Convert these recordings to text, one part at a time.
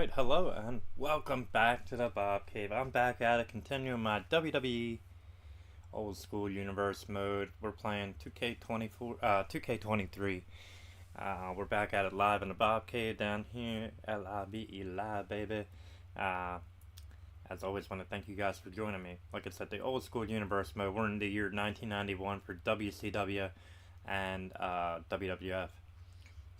Alright, hello and welcome back to the Bob Cave. I'm back at it, continuing my WWE Old School Universe mode. We're playing 2K23. We're back at it live in the Bob Cave down here, L-I-V-E live, baby. As always, want to thank you guys for joining me. Like I said, the Old School Universe mode. We're in the year 1991 for WCW and WWF.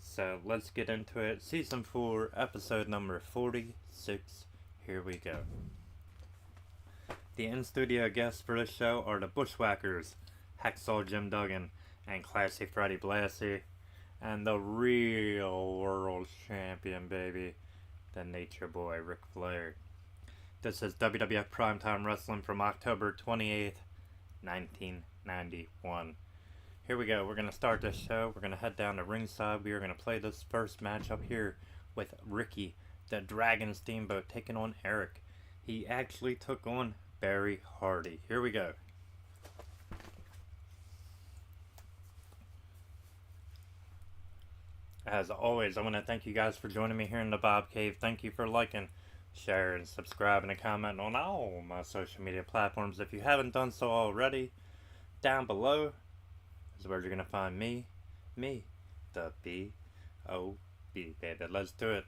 So let's get into it. Season 4, episode number 46. Here we go. The in-studio guests for this show are the Bushwhackers, Hacksaw Jim Duggan, and Classy Freddie Blassie, and the real world champion, baby, the Nature Boy, Ric Flair. This is WWF Primetime Wrestling from October 28th, 1991. Here we go. We're going to start this show. We're going to head down to ringside. We are going to play this first match up here with Ricky, the Dragon Steamboat, taking on Eric. He actually took on Barry Hardy. Here we go. As always, I want to thank you guys for joining me here in the Bob Cave. Thank you for liking, sharing, subscribing, and commenting on all my social media platforms. If you haven't done so already, down below is where you're going to find me, the B.O.B. baby. Let's do it.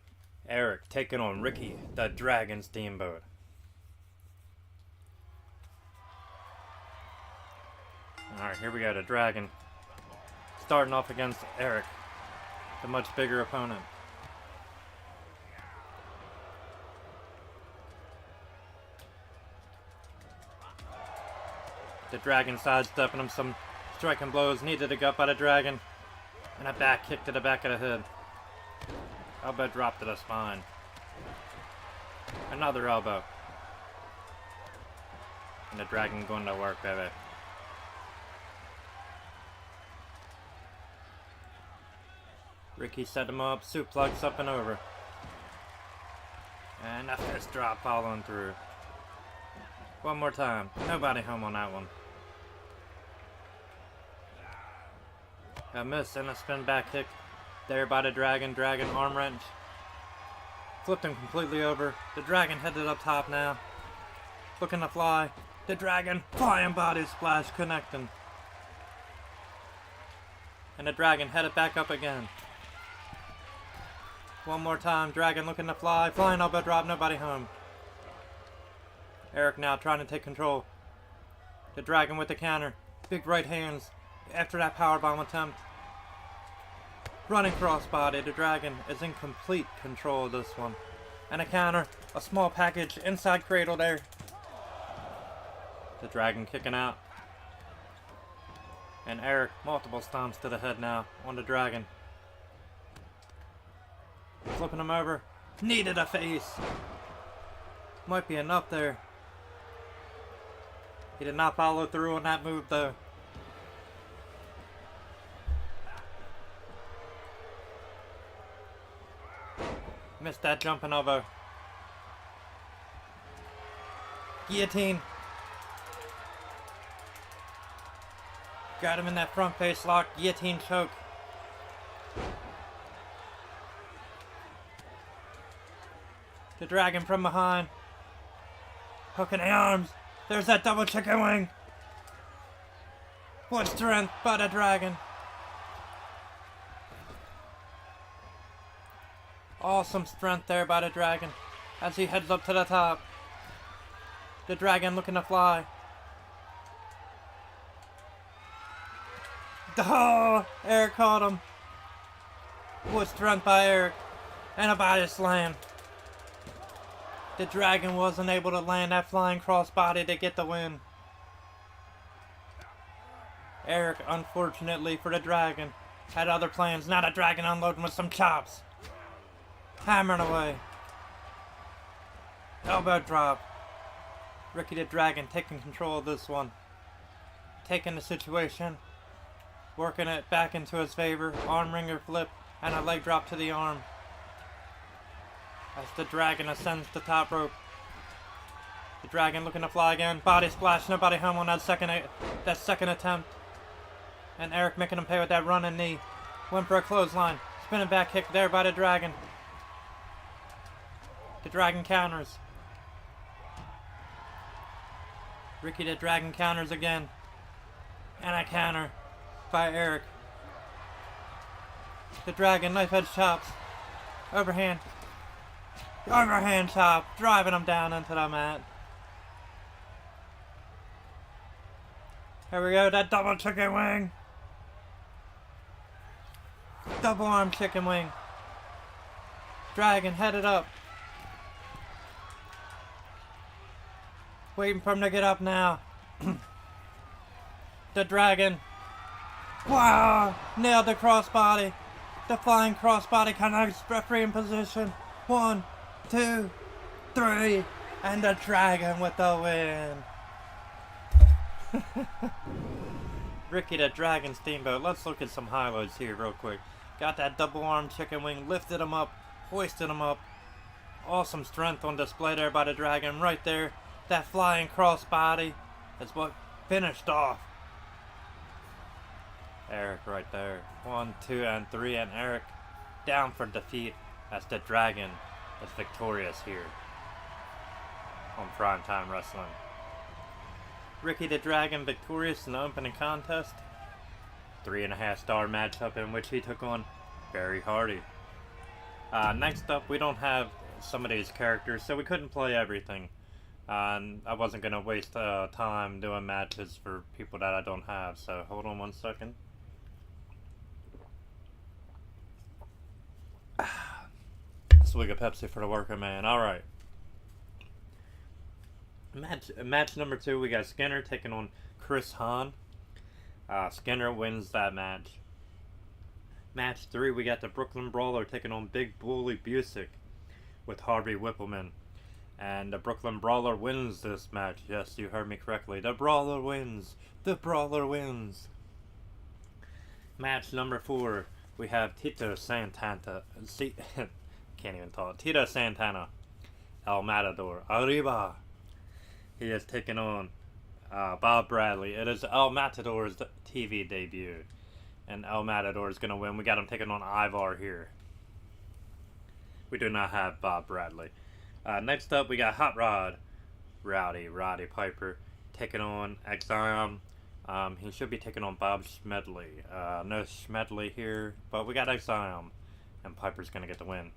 Eric taking on Ricky, the Dragon Steamboat. Alright, here we go, the Dragon. Starting off against Eric, the much bigger opponent. The Dragon sidestepping him, some striking blows, needed a gut by the Dragon, and a back kick to the back of the head. Elbow drop to the spine. Another elbow. And the Dragon going to work, baby. Ricky set him up, suplex up and over. And a fist drop following through. One more time. Nobody home on that one. A miss and a spin back kick there by the Dragon. Dragon arm wrench. Flipped him completely over. The Dragon headed up top now. Looking to fly. The Dragon flying body splash connecting. And the Dragon headed back up again. One more time. Dragon looking to fly. Flying elbow drop. Nobody home. Eric now trying to take control. The Dragon with the counter. Big right hands. After that powerbomb attempt. Running crossbody. The Dragon is in complete control of this one. And a counter. A small package. Inside cradle there. The Dragon kicking out. And Eric, multiple stomps to the head now on the Dragon. Flipping him over. Needed a face. Might be enough there. He did not follow through on that move though. Missed that jumping elbow. Guillotine. Got him in that front face lock. Guillotine choke. The Dragon from behind. Hooking the arms. There's that double chicken wing. What strength by the Dragon. Awesome strength there by the Dragon as he heads up to the top. The Dragon looking to fly. Oh, Eric caught him. What strength by Eric. And a body slam. The Dragon wasn't able to land that flying crossbody to get the win. Eric, unfortunately for the Dragon, had other plans. Now the Dragon unloading with some chops. Hammering away. Elbow drop. Ricky the Dragon taking control of this one. Taking the situation. Working it back into his favor. Arm wringer flip. And a leg drop to the arm. As the Dragon ascends the top rope. The Dragon looking to fly again. Body splash. Nobody home on that second attempt. And Eric making him pay with that running knee. Went for a clothesline. Spinning back kick there by the Dragon. The Dragon counters. Ricky the Dragon counters again. And a counter by Eric. The Dragon knife edge chops. Overhand. Overhand chop. Driving him down into the mat. Here we go. That double chicken wing. Double arm chicken wing. Dragon headed up. Waiting for him to get up now. The Dragon. Wow! Nailed the crossbody. The flying crossbody connects. Referee in position. 1, 2, 3. And the Dragon with the win. Ricky the Dragon Steamboat. Let's look at some highlights here real quick. Got that double arm chicken wing. Lifted him up. Hoisted him up. Awesome strength on display there by the Dragon. Right there. That flying crossbody is what finished off Eric right there. 1, 2, and 3, and Eric down for defeat as the Dragon is victorious here on Primetime Wrestling. Ricky the Dragon victorious in the opening contest. 3.5-star matchup in which he took on Barry Hardy. Next up, we don't have some of these characters, so we couldn't play everything. And I wasn't going to waste time doing matches for people that I don't have, so hold on 1 second. Swig of Pepsi for the worker man. Alright. Match number 2, we got Skinner taking on Chris Hahn. Skinner wins that match. Match 3, we got the Brooklyn Brawler taking on Big Bully Busick with Harvey Whippleman. And the Brooklyn Brawler wins this match. Yes, you heard me correctly. The Brawler wins. The Brawler wins. Match number 4, we have Tito Santana. Can't even talk. Tito Santana. El Matador. Arriba. He is taking on Bob Bradley. It is El Matador's TV debut. And El Matador is going to win. We got him taking on Ivar here. We do not have Bob Bradley. Next up, we got Hot Rod. Roddy Piper taking on Exile. He should be taking on Bob Smedley. No Smedley here, but we got Exile. And Piper's going to get the win.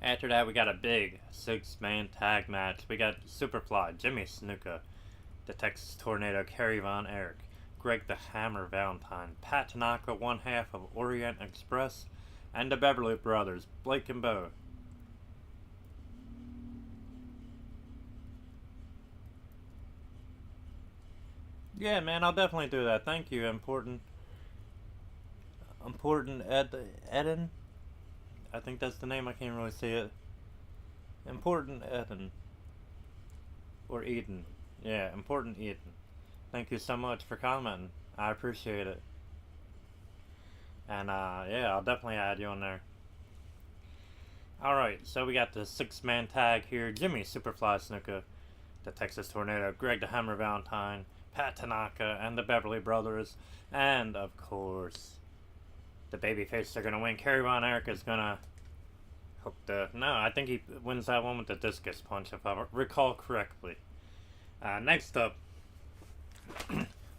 After that, we got a big 6-man tag match. We got Superfly, Jimmy Snuka, the Texas Tornado, Kerry Von Erich, Greg the Hammer Valentine, Pat Tanaka, one half of Orient Express, and the Beverly Brothers, Blake and Bo. Yeah, man, I'll definitely do that. Thank you, Important Eden. I think that's the name. I can't really see it. Important Eden. Or Eden. Yeah, Important Eden. Thank you so much for commenting. I appreciate it. And, yeah, I'll definitely add you on there. Alright, so we got the 6-man tag here. Jimmy Superfly Snuka, the Texas Tornado, Greg the Hammer Valentine, Pat Tanaka, and the Beverly Brothers. And, of course, the babyfaces are going to win. Kerry Von Erich is going to hook the... No, I think he wins that one with the discus punch, if I recall correctly. Next up,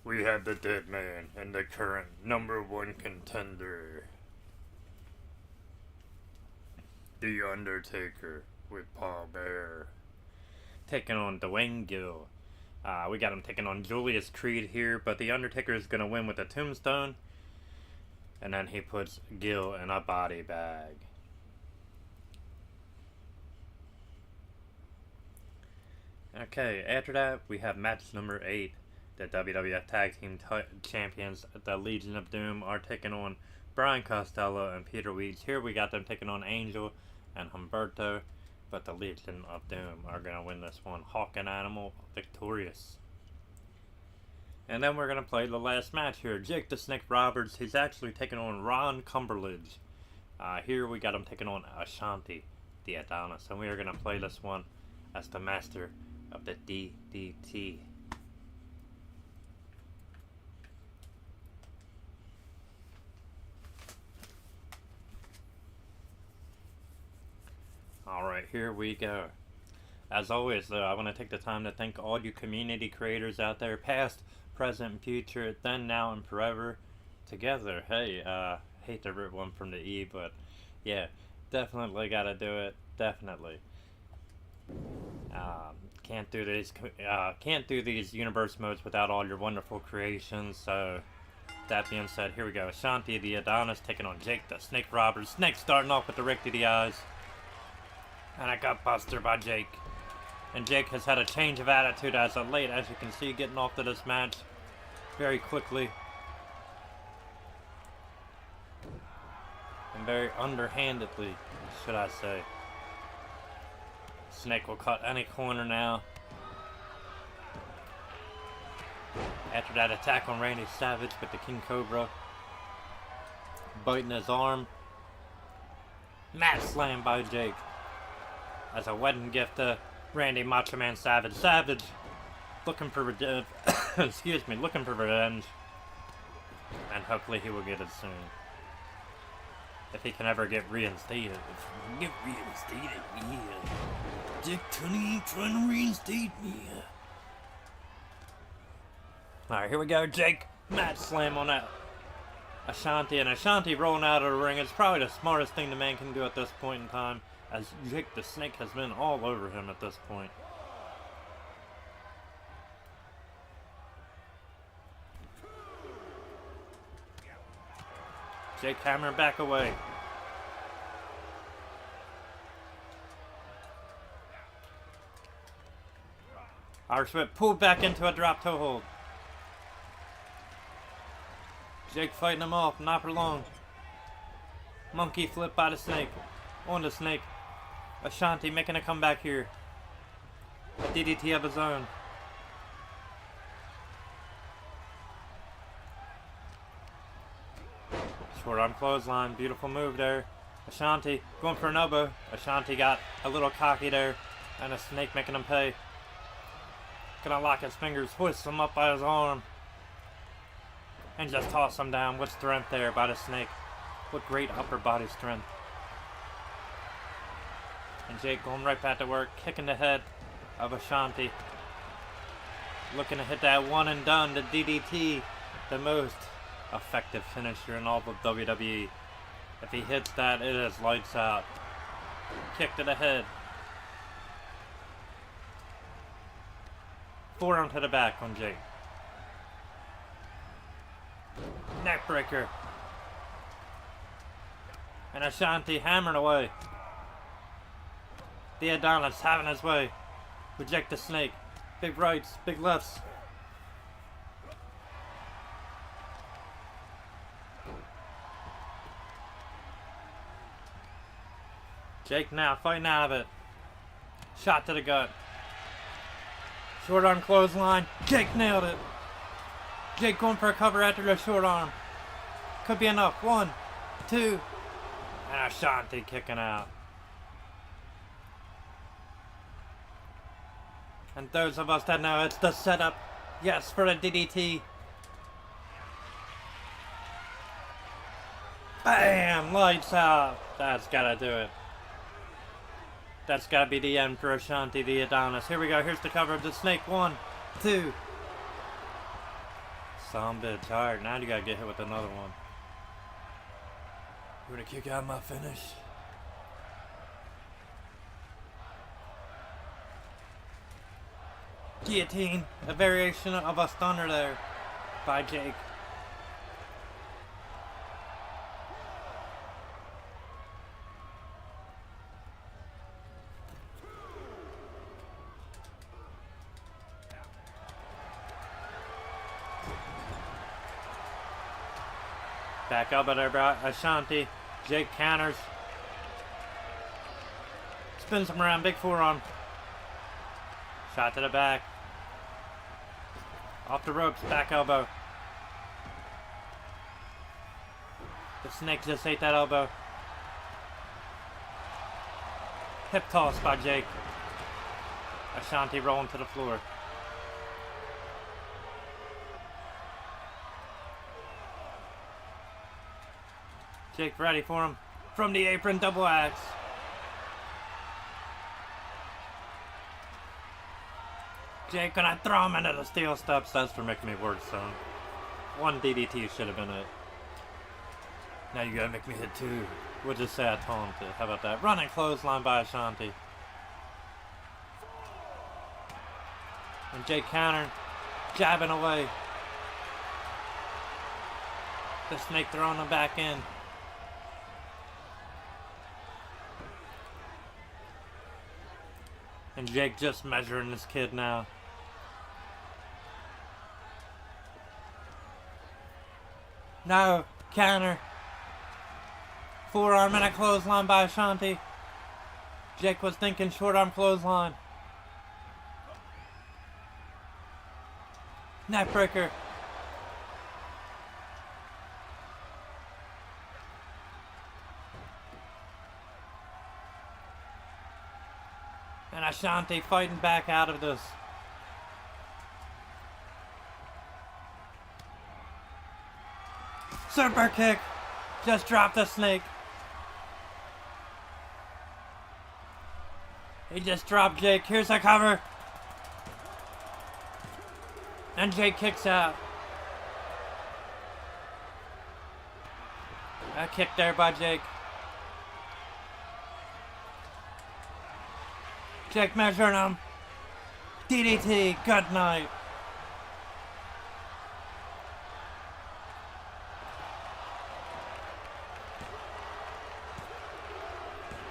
we have the Dead Man and the current #1 contender, The Undertaker, with Paul Bearer, taking on Dwayne Gill. We got him taking on Julius Creed here, but The Undertaker is going to win with a tombstone. And then he puts Gill in a body bag. Okay, after that, we have match number 8. The WWF Tag Team Champions, the Legion of Doom, are taking on Brian Costello and Peter Weeds. Here we got them taking on Angel and Humberto, but the Legion of Doom are going to win this one. Hawk and Animal victorious. And then we're going to play the last match here. Jake the Snake Roberts, he's actually taking on Ron Cumberledge. Here we got him taking on Ashanti, the Adonis. And we are going to play this one as the master of the DDT. Alright, here we go. As always, though, I want to take the time to thank all you community creators out there, past, present, and future, then, now, and forever. Together, hey, hate to rip one from the E, but yeah, definitely gotta do it. Definitely. Can't do these universe modes without all your wonderful creations. So that being said, here we go. Shanti the Adonis taking on Jake the Snake Roberts. Snake starting off with the Rick to the eyes, and I got busted by Jake. And Jake has had a change of attitude as of late, as you can see, getting off to this match very quickly and very underhandedly, should I say. Snake will cut any corner now. After that attack on Randy Savage with the King Cobra, biting his arm. Mat slam by Jake as a wedding gift to Randy Macho Man Savage. Savage looking for revenge. Excuse me, looking for revenge, and hopefully he will get it soon. If he can ever get reinstated. Yeah. Dick Tunney ain't trying to reinstate me. Alright, here we go, Jake. Mat slam on that Ashanti, and Ashanti rolling out of the ring. It's probably the smartest thing the man can do at this point in time, as Jake the Snake has been all over him at this point. Jake hammering back away. Irish whip pulled back into a drop toe hold. Jake fighting him off, not for long. Monkey flip by the Snake. On the Snake. Ashanti making a comeback here. A DDT of his own. Short arm clothesline, beautiful move there. Ashanti going for an elbow. Ashanti got a little cocky there, and a Snake making him pay. Gonna lock his fingers, hoist him up by his arm, and just toss him down with strength there by the Snake. What great upper body strength. And Jake going right back to work, kicking the head of Ashanti. Looking to hit that one and done, the DDT, the most effective finisher in all of WWE. If he hits that, it is lights out. Kick to the head. Forearm to the back on Jake. Neckbreaker. And Ashanti hammering away. The Adonis having his way. Reject the Snake. Big rights, big lefts. Jake now fighting out of it. Shot to the gut. Short arm clothesline. Jake nailed it. Jake going for a cover after the short arm. Could be enough. 1, 2. And Ashanti kicking out. And those of us that know, it's the setup. Yes, for the DDT. Bam! Lights out. That's gotta do it. That's gotta be the end for Ashanti the Adonis. Here we go. Here's the cover of the Snake. 1, 2. Some bitch. Alright, now you gotta get hit with another one. You wanna kick out my finish? Guillotine. A variation of a stunner there by Jake. Back up at her, Ashanti. Jake counters. Spins him around, big forearm. Shot to the back. Off the ropes, back elbow. The Snake just ate that elbow. Hip toss by Jake. Ashanti rolling to the floor. Jake ready for him. From the apron, double axe. Jake, can I throw him into the steel steps? That's for making me work, son. One DDT should have been it. Now you gotta make me hit two. We'll just say I taunted. How about that? Running clothesline by Ashanti. And Jake counter, jabbing away. The snake throwing him back in. And Jake just measuring this kid now. No, counter. Forearm and a clothesline by Ashanti. Jake was thinking short arm clothesline. Neckbreaker. And Ashanti fighting back out of this. Super kick. Just dropped the snake. He just dropped Jake. Here's a cover. And Jake kicks out. A kick there by Jake. Jake measuring him. DDT. Good night.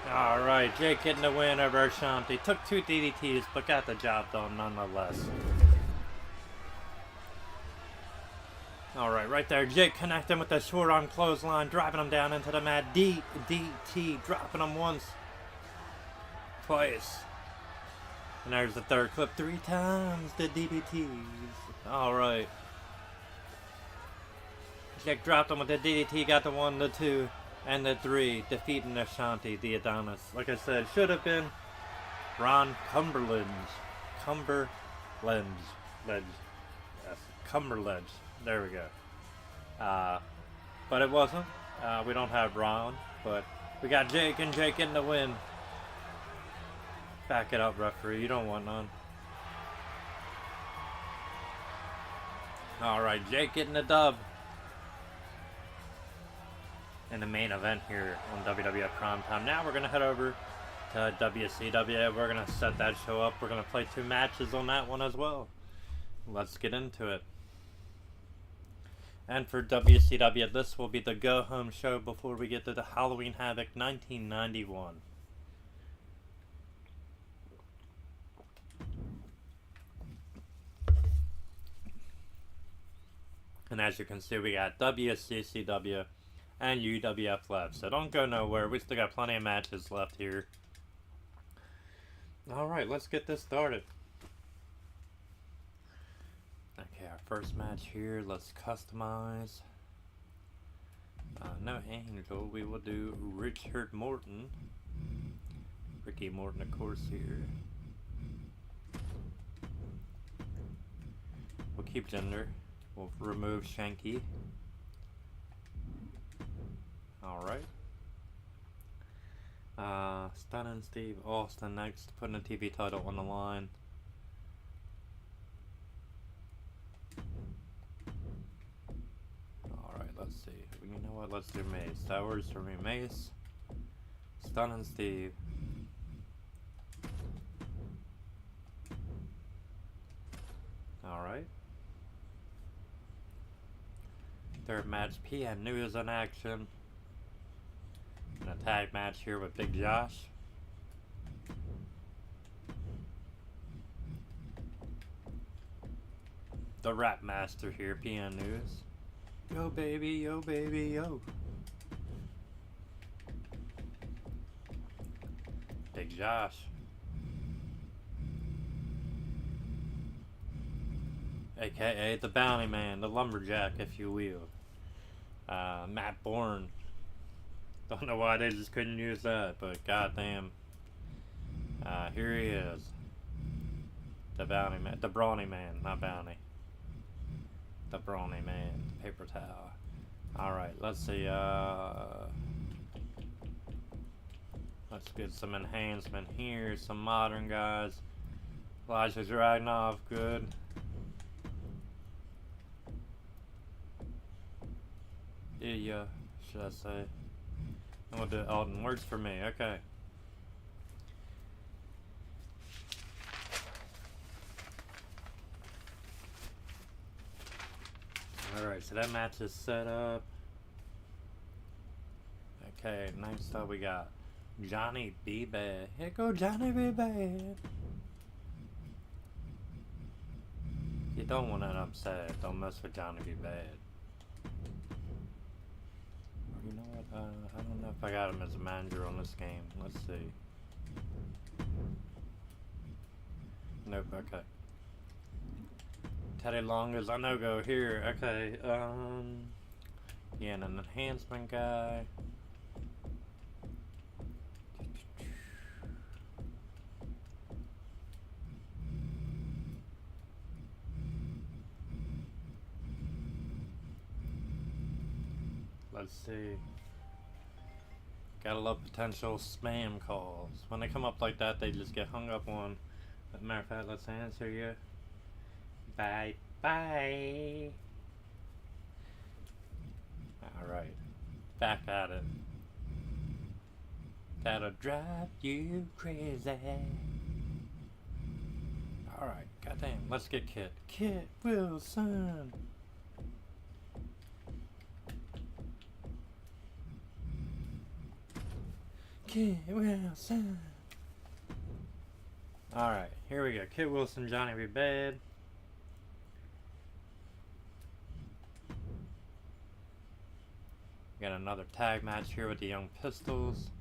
Alright, Jake getting the win over Ashanti. Took 2 DDTs, but got the job done nonetheless. Alright, right there, Jake connecting with the short arm clothesline, driving him down into the mat. DDT, dropping him once. Twice. And there's the third clip. 3 times the DDTs. Alright. Jake dropped him with the DDT, got the 1, the 2. And the 3, defeating Ashanti, the Adonis. Like I said, should have been Ron Cumberledge. Cumberledge. Yes, Cumberledge. There we go. But it wasn't. We don't have Ron, but we got Jake, and Jake getting the win. Back it up, referee. You don't want none. Alright, Jake getting the dub. In the main event here on WWF Primetime. Now we're going to head over to WCW. We're going to set that show up. We're going to play 2 matches on that one as well. Let's get into it. And for WCW, this will be the go-home show before we get to the Halloween Havoc 1991. And as you can see, we got WCCW and UWF left, so don't go nowhere. We still got plenty of matches left here. Alright, let's get this started. Okay, our first match here, let's customize. No Angel, we will do Richard Morton. Ricky Morton, of course, here. We'll keep Jinder. We'll remove Shanky. Alright. Stunning Steve Austin next, putting the TV title on the line. Alright, let's see. You know what? Let's do Mace. That works for me. Mace. Stunning Steve. Alright. Third match, PN News in action. And a tag match here with Big Josh. The Rap Master here, PN News. Yo baby, yo baby, yo. Big Josh. AKA the Bounty Man, the Lumberjack, if you will. Matt Bourne. Don't know why they just couldn't use that, but goddamn. Here he is. The Bounty Man. The Brawny Man, not Bounty. The Brawny Man. Paper towel. Alright, let's see. Let's get some enhancement here. Some modern guys. Elijah Dragunov, good. Yeah, should I say? I'm gonna do Elton. Works for me. Okay. Alright, so that match is set up. Okay, next up we got Johnny B. Bad. Here go Johnny B. Bad. You don't want to upset. Don't mess with Johnny B. Bad. You know what? I don't know if I got him as a manager on this game. Let's see. Nope, okay. Teddy Long is a no-go here. Okay, yeah, and an enhancement guy. Let's see. Gotta love potential spam calls. When they come up like that, they just get hung up on. As a matter of fact, let's answer you. Bye bye. Alright. Back at it. That'll drive you crazy. Alright, goddamn, let's get Kit. Kit Wilson. Kit Wilson. Alright, here we go. Kit Wilson, Johnny B. Bad. Got another tag match here with the Young Pistols.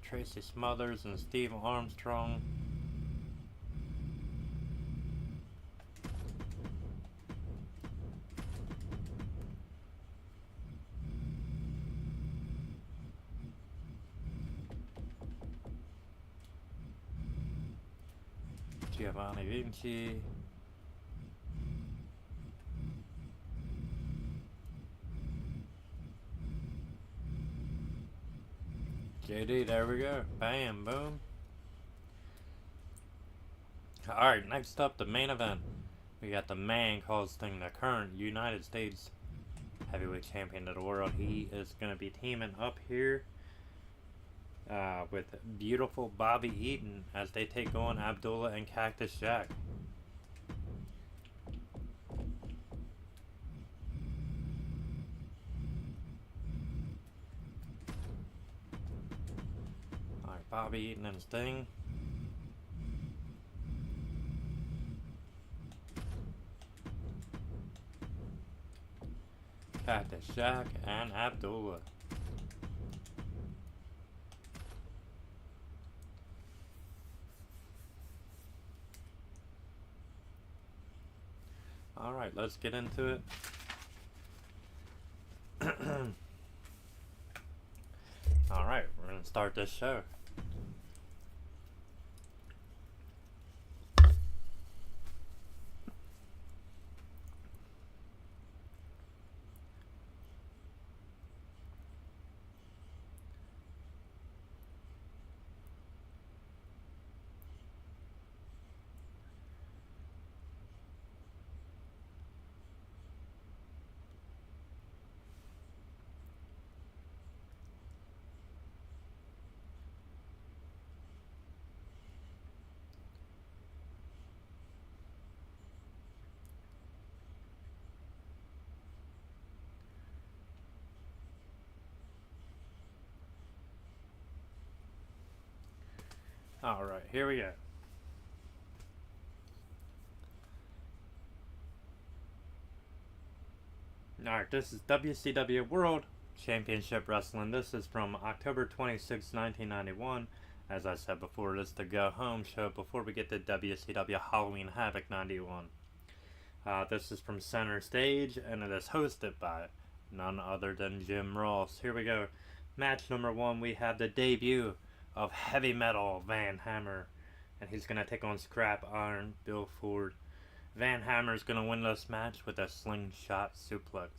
Tracy Smothers and Steve Armstrong. Giovanni Vinci. JD, there we go. Bam, boom. Alright, next up, the main event. We got the man hosting the current United States Heavyweight Champion of the World. He is going to be teaming up here with beautiful Bobby Eaton as they take on Abdullah and Cactus Jack. Alright, Bobby Eaton and Sting. Cactus Jack and Abdullah. Alright, let's get into it. Alright, we're going to start this show. Alright, here we go. Alright, this is WCW World Championship Wrestling. This is from October 26, 1991. As I said before, this is the Go Home show before we get to WCW Halloween Havoc 91. This is from Center Stage, and it is hosted by none other than Jim Ross. Here we go. Match number 1, we have the debut of Heavy Metal Van Hammer, and he's going to take on Scrap Iron Bill Ford. Van Hammer is going to win this match with a slingshot suplex.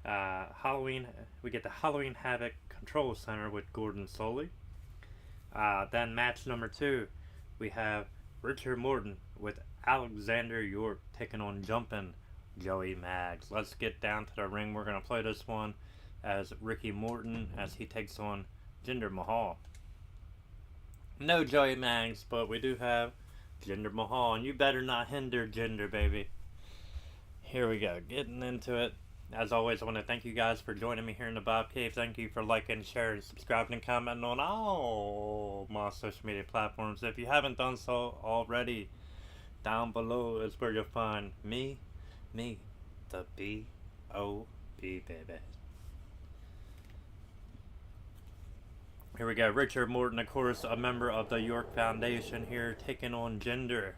Halloween, we get the Halloween Havoc Control Center with Gordon Soley. Then match number 2, we have Richard Morton with Alexander York taking on Jumpin' Joey Maggs. Let's get down to the ring. We're going to play this one as Ricky Morton as he takes on Jinder Mahal. No Joey Maggs, but we do have Jinder Mahal, and you better not hinder Jinder, baby. Here we go, getting into it. As always, I want to thank you guys for joining me here in the Bob Cave. Thank you for liking, sharing, subscribing, and commenting on all my social media platforms. If you haven't done so already, down below is where you'll find me, the B.O.B. baby. Here we go, Richard Morton, of course, a member of the York Foundation here, taking on Jinder.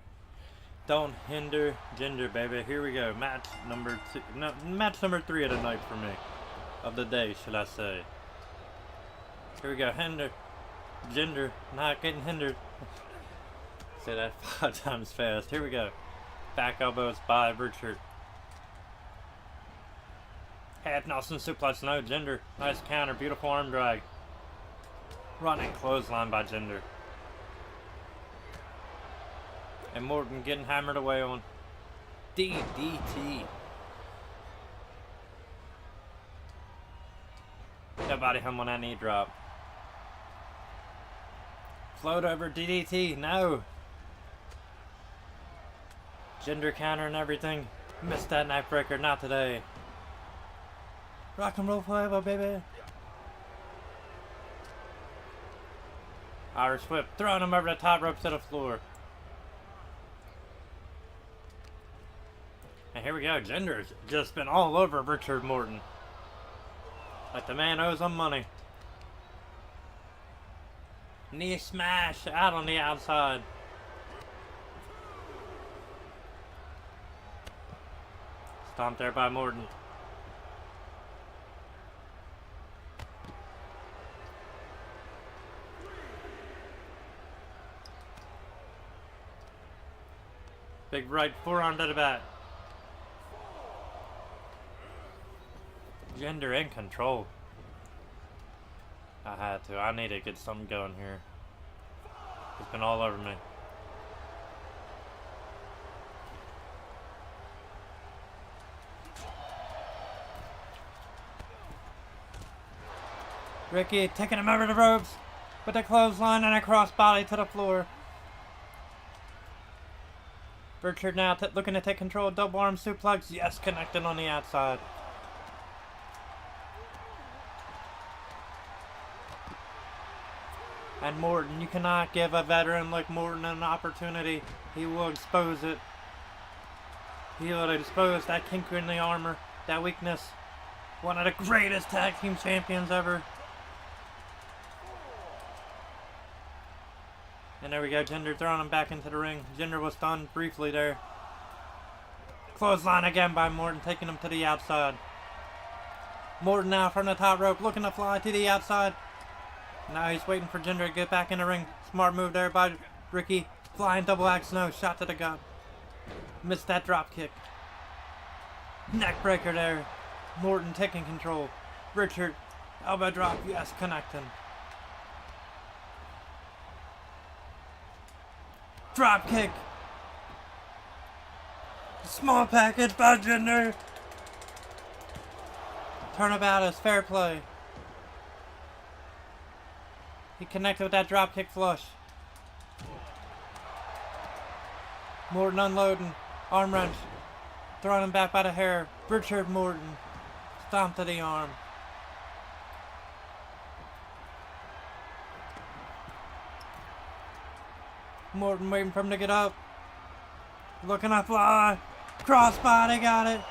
Don't hinder Jinder, baby. Here we go. Match number 2. No, match number 3 of the night for me. Of the day, should I say. Here we go. Hinder. Jinder. Not getting hindered. Say that 5 times fast. Here we go. Back elbows by Richard. Half Nelson suplex. No, Jinder. Nice counter. Beautiful arm drag. Running clothesline by Jinder. And Morton getting hammered away on DDT. Nobody him on that knee drop. Float over DDT. No. Jinder counter and everything. Missed that knife breaker. Not today. Rock and roll forever, baby. Irish whip. Throwing him over the top rope to the floor. And here we go. Jinder's just been all over Richard Morton. Like the man owes him money. Knee smash out on the outside. Stomped there by Morton. Big right forearm to the back. Jinder in control. I had to. I need to get something going here. It's been all over me. Ricky taking him over the ropes with a clothesline and a crossbody to the floor. Richard now looking to take control. Double arm suplex. Yes, connecting on the outside. And Morton, you cannot give a veteran like Morton an opportunity. He will expose it. He will expose that kink in the armor, that weakness. One of the greatest tag team champions ever. And there we go, Jinder throwing him back into the ring. Jinder was stunned briefly there. Clothesline again by Morton, taking him to the outside. Morton now from the top rope, looking to fly to the outside. Now he's waiting for Jinder to get back in the ring. Smart move there by Ricky. Flying double axe no, shot to the gut. Missed that drop kick. Neck breaker there. Morton taking control. Richard, elbow drop, yes, connecting. Drop kick. Small package by Jinder. Turnabout is fair play. He connected with that drop kick flush. Morton unloading. Arm wrench. Throwing him back by the hair. Richard Morton. Stomp to the arm. Morton waiting for him to get up. Looking to fly. Crossbody, got it.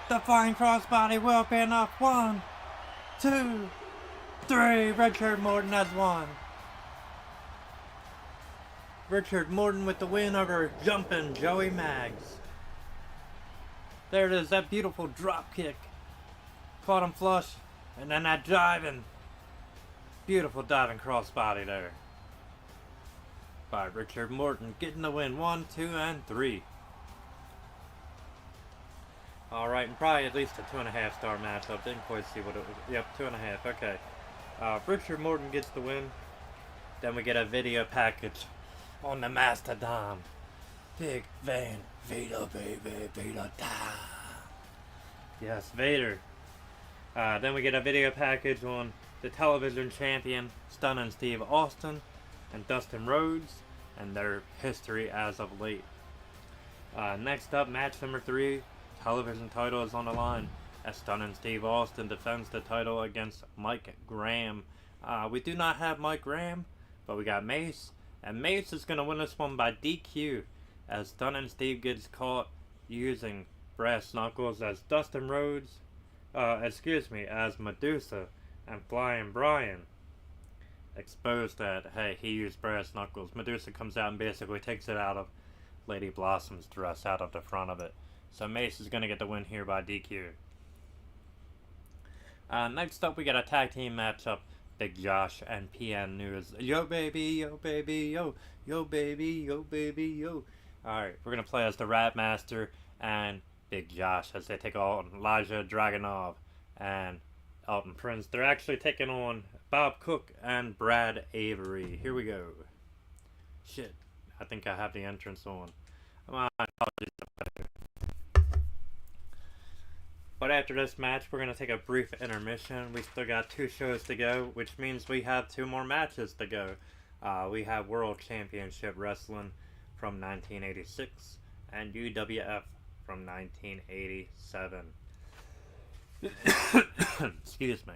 The flying crossbody will be enough. 1, 2, 3. Richard Morton has won. Richard Morton with the win over Jumpin' Joey Maggs. There it is, that beautiful drop kick. Caught him flush. And then that diving. Beautiful diving crossbody there. By Richard Morton, getting the win. 1, 2, and 3. Alright, and probably at least a 2.5 star matchup. Didn't quite see what it was. Yep, 2.5. Okay. Richard Morton gets the win. Then we get a video package on the Mastodon. Big Van Vader, baby, Vader time. Yes, Vader. Then we get a video package on the television champion, Stunning Steve Austin, and Dustin Rhodes, and their history as of late. Next up, match number 3, television title is on the line as Stunning Steve Austin defends the title against Mike Graham. We do not have Mike Graham, but we got Mace, and Mace is going to win this one by DQ as Stunning Steve gets caught using brass knuckles as Dustin Rhodes, as Medusa and Flying Brian exposed that, hey, he used brass knuckles. Medusa comes out and basically takes it out of Lady Blossom's dress, out of the front of it. So Mace is going to get the win here by DQ. Next up, we got a tag team matchup. Big Josh and PN News. Yo, baby, yo, baby, yo. Yo, baby, yo, baby, yo. Alright, we're going to play as the Rap Master and Big Josh as they take on Elijah Dragunov and Elton Prince. They're actually taking on Bob Cook and Brad Avery. Here we go. Shit, I think I have the entrance on. But after this match, we're going to take a brief intermission. We still got 2 shows to go, which means we have 2 more matches to go. We have World Championship Wrestling from 1986 and UWF from 1987. Excuse me.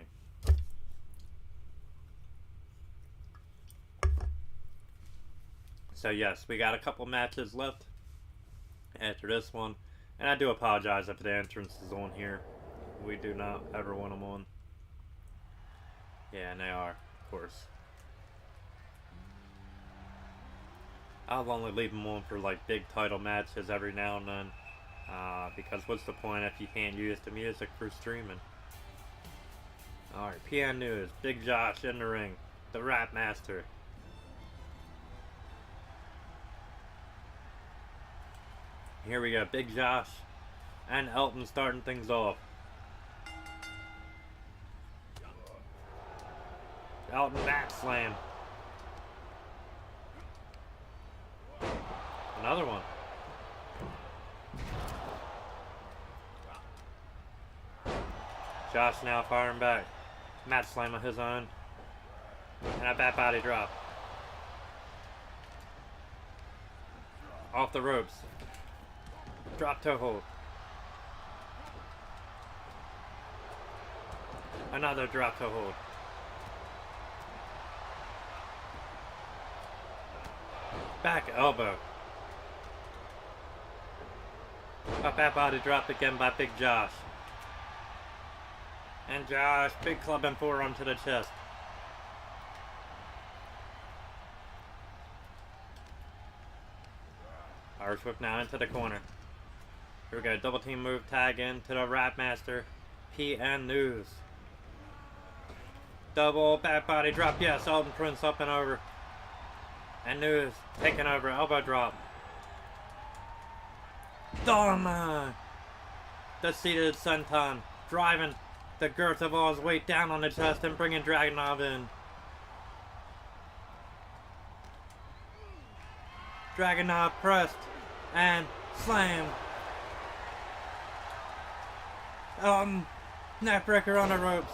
So yes, we got a couple matches left after this one. And I do apologize if the entrance is on here. We do not ever want them on. Yeah, and they are, of course. I'll only leave them on for like big title matches every now and then. Because what's the point if you can't use the music for streaming? Alright, PN News. Big Josh in the ring. The Rap Master. Here we go, Big Josh and Elton starting things off. Elton back slam. Another one. Josh now firing back. Mat slam of his own. And a back body drop. Off the ropes. Drop toe hold. Another drop toe hold. Back elbow. A back body drop again by Big Josh. And Josh, big club and forearm to the chest. Irish whip now into the corner. Here we go, double team move, tag in to the Rap Master, PN News. Double back body drop, yes, Elton Prince up and over. And News taking over, elbow drop. Dharma! The seated senton, driving the girth of all his weight down on the chest and bringing Dragunov in. Dragunov pressed and slammed. Neckbreaker on the ropes.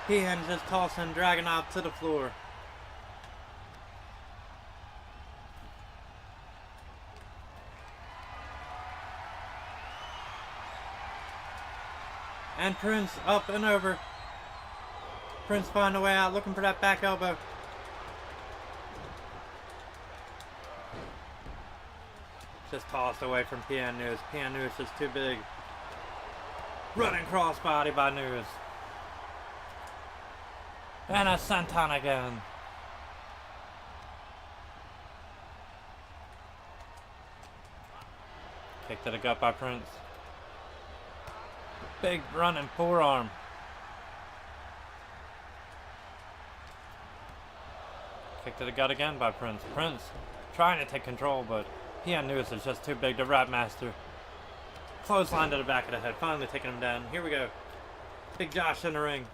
PN just tossing Dragunov to the floor. And Prince up and over. Prince find a way out, looking for that back elbow. Just tossed away from PN News. PN News is too big. Running crossbody by News. And a senton again. Kick to the gut by Prince. Big running forearm. Kick to the gut again by Prince. Prince trying to take control, but PN News is just too big to Rap Master. Clothesline to the back of the head, finally taking him down. Here we go. Big Josh in the ring.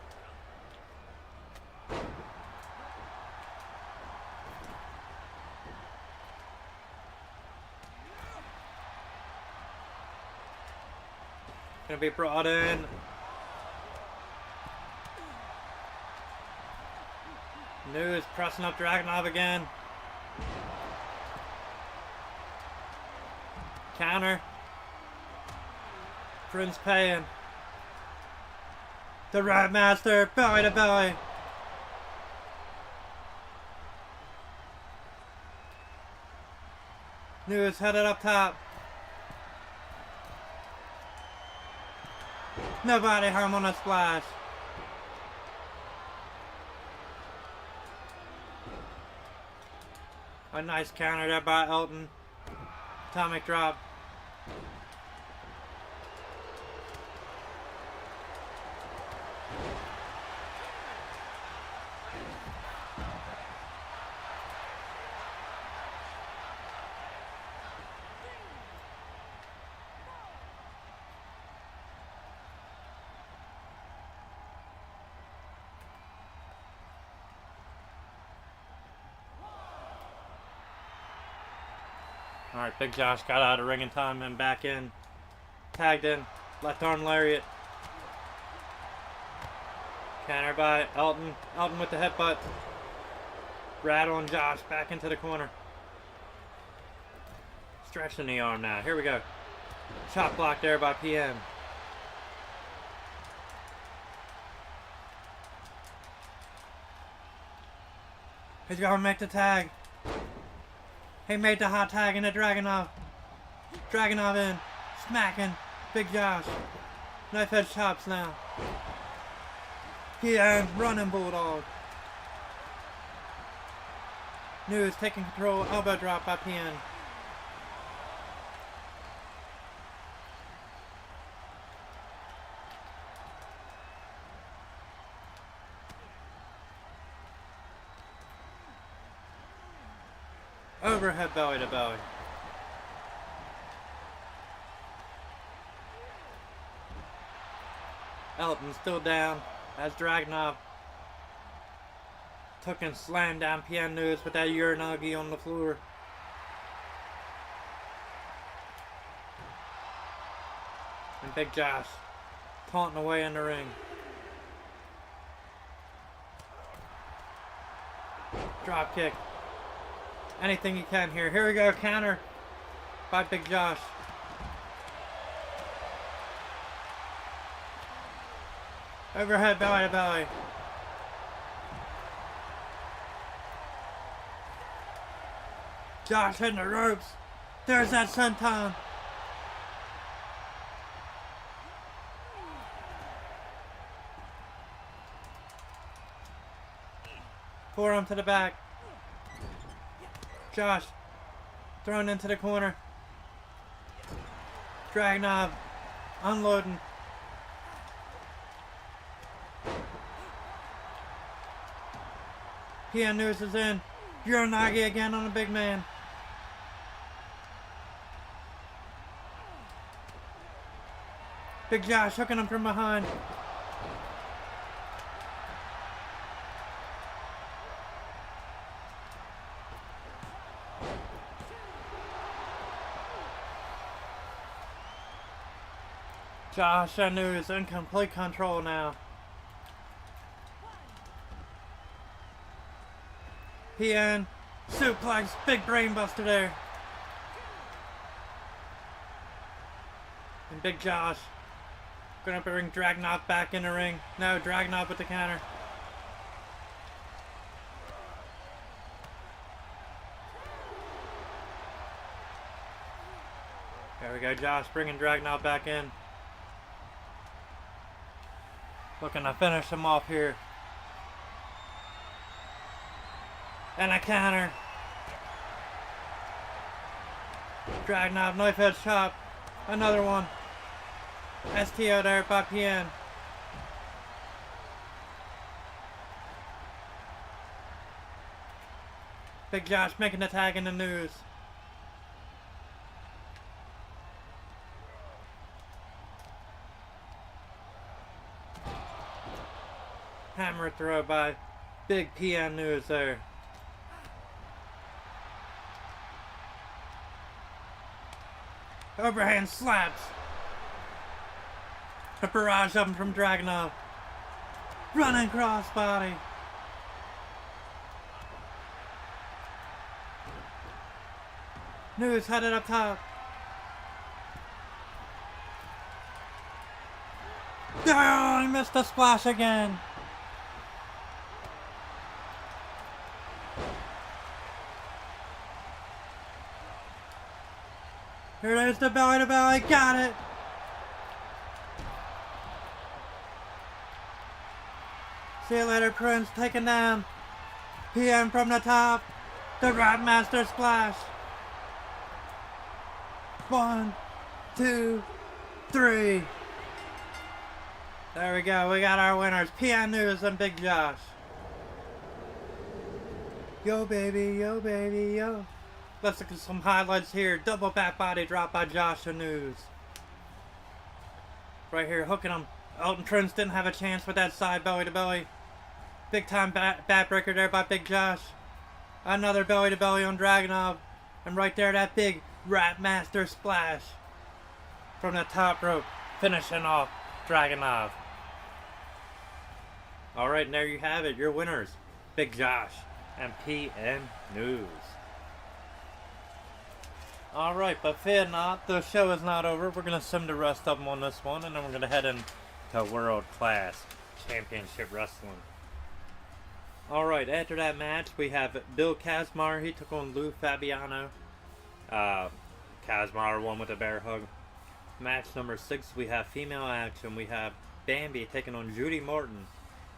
Gonna be brought in. News pressing up Dragunov again. Counter. Prince paying. The Rap Master, belly to belly. News headed up top. Nobody harm on a splash. A nice counter there by Elton. Atomic drop. Alright, Big Josh got out of ring in time and back in. Tagged in. Left arm lariat. Counter by Elton. Elton with the headbutt. Rattle and Josh back into the corner. Stretching the arm now. Here we go. Chop block there by PM. He's gonna make the tag. He made the hot tag into Dragunov. Dragunov in. Smacking. Big Josh. Knife edge chops now. PM running Bulldog. News taking control. Elbow drop by PN. Overhead belly to belly. Elton still down as Dragunov took and slammed down PN News with that Uranagi on the floor. And Big Josh taunting away in the ring. Drop kick. Anything you can here. Here we go. Counter by Big Josh. Overhead belly to belly. Josh hitting the ropes. There's that senton. Forearm to the back. Josh thrown into the corner. Dragunov unloading. PN News is in. Uranagi again on the big man. Big Josh hooking him from behind. Josh News in complete control now. PN suplex, big brain buster there. And Big Josh gonna bring Dragunov back in the ring. No, Dragunov with the counter. There we go, Josh bringing Dragunov back in. Looking to finish him off here. And a counter. Dragunov knife edge chop. Another one. STO there by PN. Big Josh making the tag in the news. Hammer throw by Big PN News there. Overhand slaps. A barrage of them from Dragunov. Running crossbody. News headed up top. Oh, he missed the splash again. Here it is, the belly to belly. Got it. See you later, Prince. Taken down. PM from the top. The Rapmaster splash. 1, 2, 3. There we go. We got our winners. PN News and Big Josh. Yo, baby. Yo, baby. Yo. Let's look at some highlights here. Double back body drop by Josh and News. Right here, hooking him. Elton Prince didn't have a chance with that side belly to belly. Big time backbreaker there by Big Josh. Another belly to belly on Dragunov. And right there, that big Rapmaster splash from the top rope, finishing off Dragunov. Alright, and there you have it, your winners, Big Josh and PN News. Alright, but fear not, the show is not over. We're going to sim the rest of them on this one, and then we're going to head into World Class Championship Wrestling. Alright, after that match, we have Bill Kazmaier. He took on Lou Fabiano. Kazmaier won with a bear hug. Match number 6, we have female action. We have Bambi taking on Judy Morton.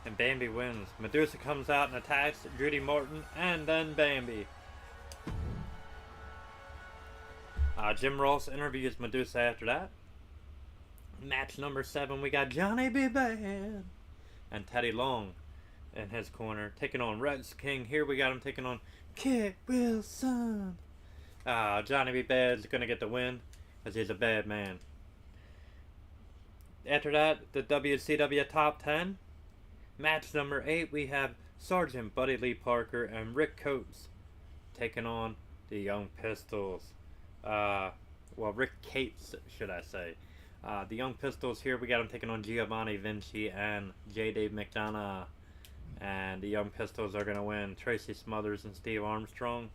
And Bambi wins. Medusa comes out and attacks Judy Morton and then Bambi. Jim Ross interviews Medusa after that. Match number 7, we got Johnny B. Bad and Teddy Long in his corner, taking on Rex King. Here we got him taking on Kit Wilson. Johnny B. Bad's gonna get the win, because he's a bad man. After that, the WCW Top 10. Match number 8, we have Sergeant Buddy Lee Parker and Rick Coates taking on the Young Pistols. Well, Rick Cates, should I say. The Young Pistols here, we got them taking on Giovanni Vinci and J. Dave McDonough. And the Young Pistols are going to win. Tracy Smothers and Steve Armstrong.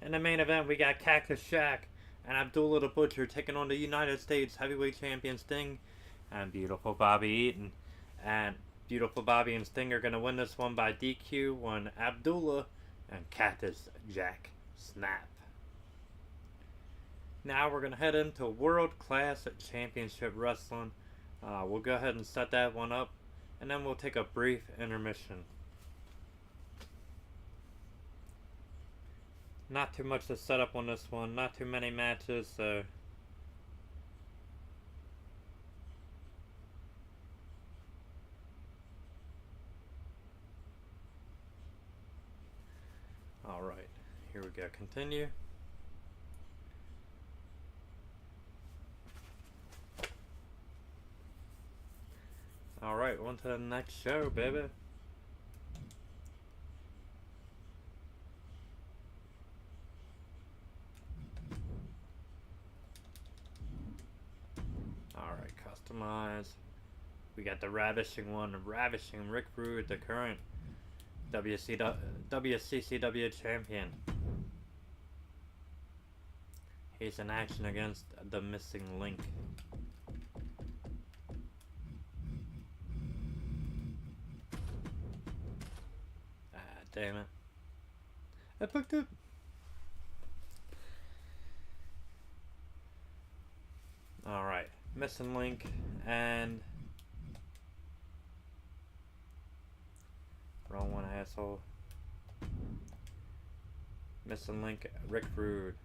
In the main event, we got Cactus Jack and Abdullah the Butcher taking on the United States Heavyweight Champion Sting and Beautiful Bobby Eaton. And Beautiful Bobby and Sting are going to win this one by DQ when Abdullah and Cactus Jack snap. Now we're going to head into World Class Championship Wrestling. We'll go ahead and set that one up, and then we'll take a brief intermission. Not too much to set up on this one, not too many matches, so... Alright, here we go, continue. Alright, on to the next show, baby. Alright, customize. We got the Ravishing one, Ravishing Rick Rude, the current WCCW champion. He's in action against the Missing Link. Damn it. I booked it. Alright. Missing Link and... Wrong one, asshole. Missing Link, Rick Rude.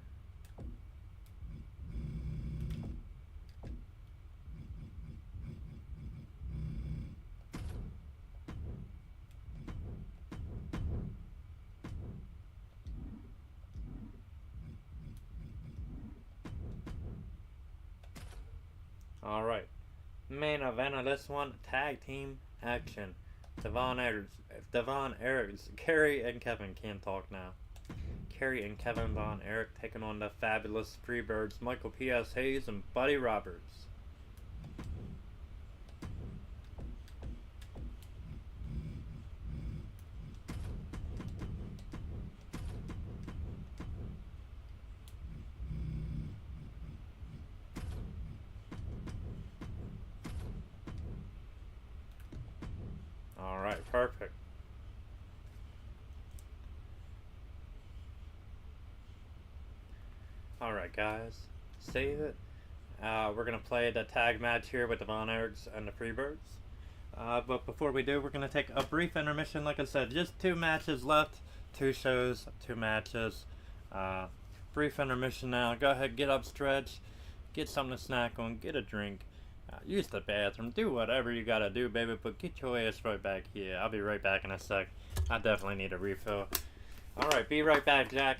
Alright. Main event of this one, tag team action. Devon Eric's, Kerry and Kevin can't talk now. Kerry and Kevin Von Erich taking on the fabulous Freebirds, Michael P.S. Hayes and Buddy Roberts. Alright, perfect. Alright, guys, save it. We're going to play the tag match here with the Von Erichs and the Freebirds. But before we do, we're going to take a brief intermission. Like I said, just 2 matches left. 2 shows, 2 matches. Brief intermission now. Go ahead, get up, stretch, get something to snack on, get a drink, use the bathroom, do whatever you gotta do, baby, but get your ass right back here. I'll be right back in a sec. I definitely need a refill. Alright, be right back, Jack.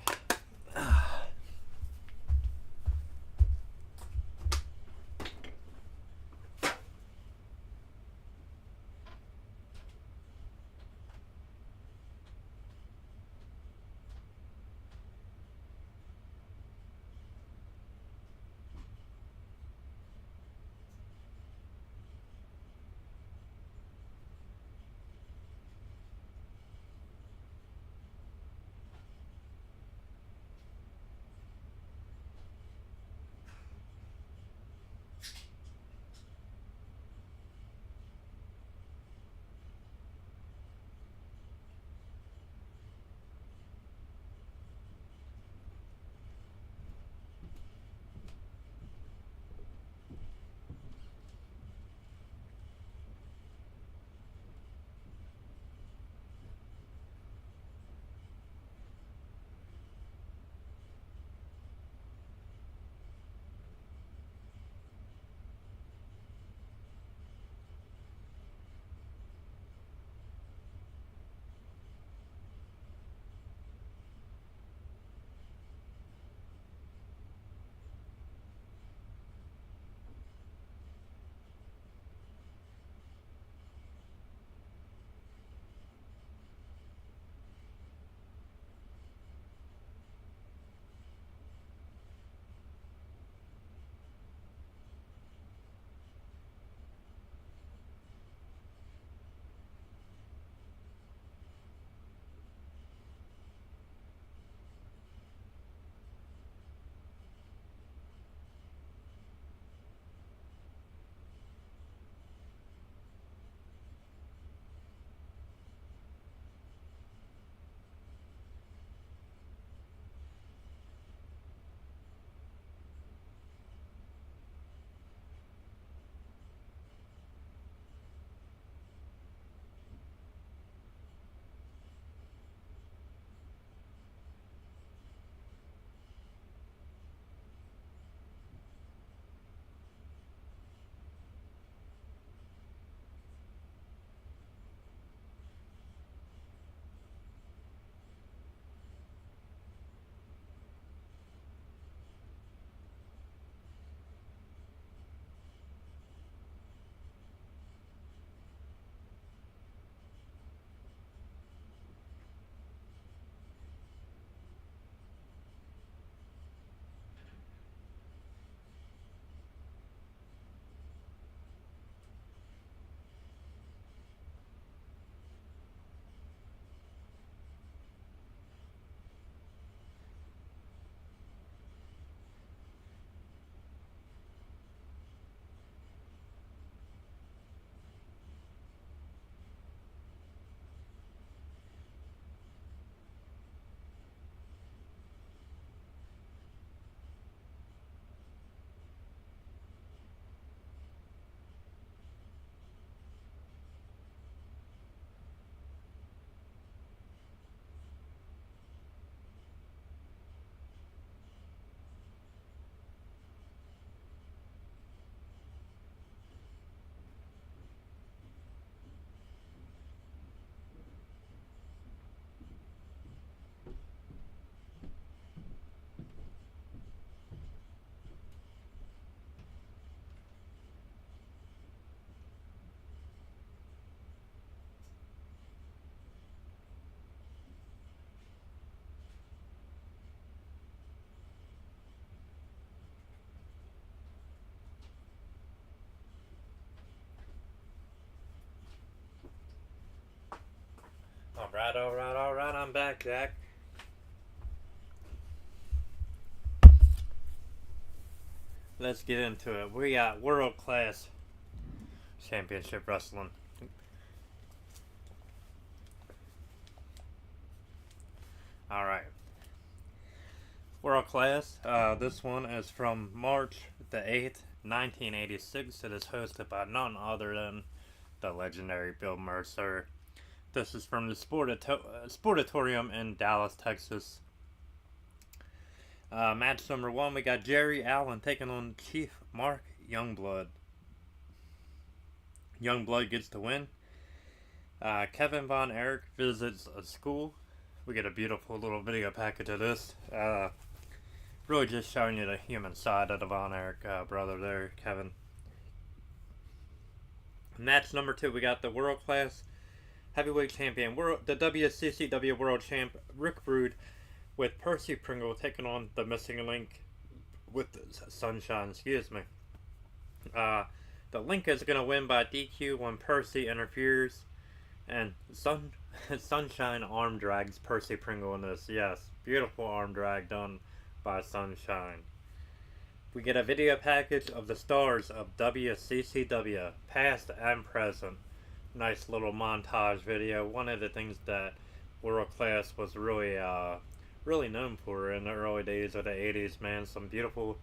Alright, I'm back, Jack. Let's get into it. We got World Class Championship Wrestling. Alright. World Class. This one is from March the 8th, 1986. It is hosted by none other than the legendary Bill Mercer. This is from the Sportatorium in Dallas, Texas. Match number 1, we got Jerry Allen taking on Chief Mark Youngblood. Youngblood gets the win. Kevin Von Erich visits a school. We get a beautiful little video package of this. Really just showing you the human side of the Von Erich brother there, Kevin. Match number 2, we got the World Class Heavyweight Champion, the WCCW World Champ, Rick Rude, with Percy Pringle taking on the Missing Link with Sunshine, excuse me. The Link is going to win by DQ when Percy interferes, and Sunshine arm drags Percy Pringle in this. Yes, beautiful arm drag done by Sunshine. We get a video package of the stars of WCCW, past and present. Nice little montage video. One of the things that World Class was really known for in the early days of the 80s, man. Some beautiful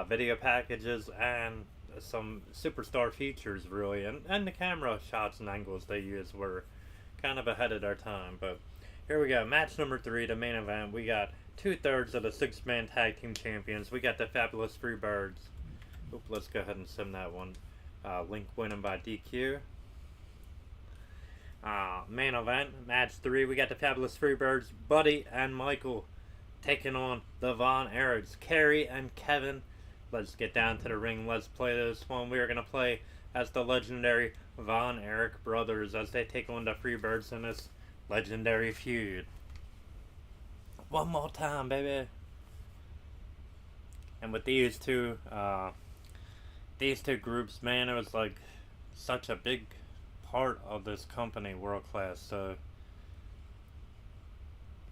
video packages and some superstar features, really. And the camera shots and angles they used were kind of ahead of their time. But here we go. Match number 3, the main event. We got 2/3 of the 6-man tag team champions. We got the Fabulous Freebirds. Oop, let's go ahead and sim that one. Link winning by DQ. Main event, match 3, we got the Fabulous Freebirds, Buddy and Michael, taking on the Von Erichs, Kerry and Kevin. Let's get down to the ring. Let's play this one. We are going to play as the legendary Von Erich brothers as they take on the Freebirds in this legendary feud. One more time, baby. And with these two groups, man, it was like such a big part of this company, World Class, so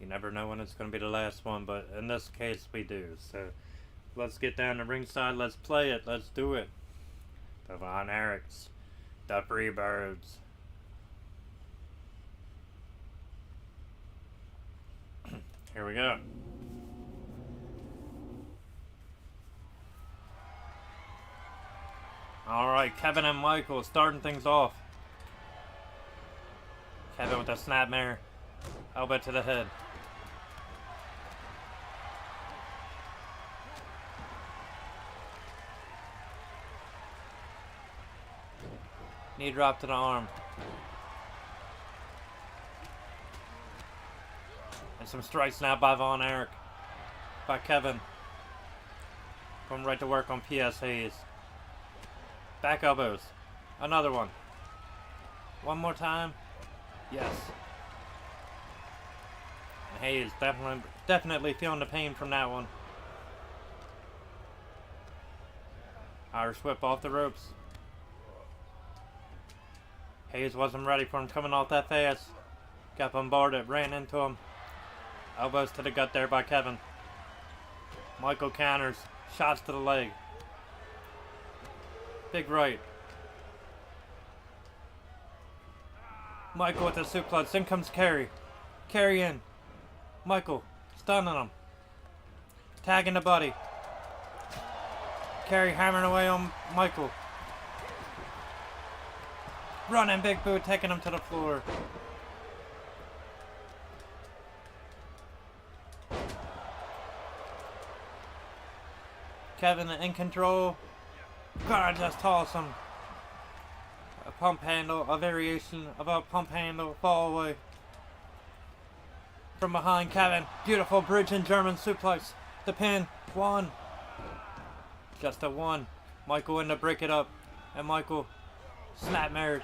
you never know when it's going to be the last one, but in this case we do. So let's get down to ringside, let's play it, let's do it. The Von Erichs, the Freebirds. Here we go. Alright, Kevin and Michael starting things off. Kevin with a snapmare. Elbow to the head. Knee drop to the arm. And some strikes now by Von Erich. By Kevin. Going right to work on PSAs. Back elbows. Another one. One more time. Yes. And Hayes definitely feeling the pain from that one. Irish whip off the ropes. Hayes wasn't ready for him coming off that fast. Got bombarded, ran into him. Elbows to the gut there by Kevin. Michael counters. Shots to the leg. Big right. Michael with the suplex. In comes Kerry. Kerry in. Michael stunning him. Tagging the Buddy. Kerry hammering away on Michael. Running big boot, taking him to the floor. Kevin in control. Gotta just toss him. A pump handle, a variation of a pump handle, fall away. From behind, Kevin. Beautiful bridge and German suplex. The pin. 1. Just a 1. Michael in to break it up. And Michael snap married.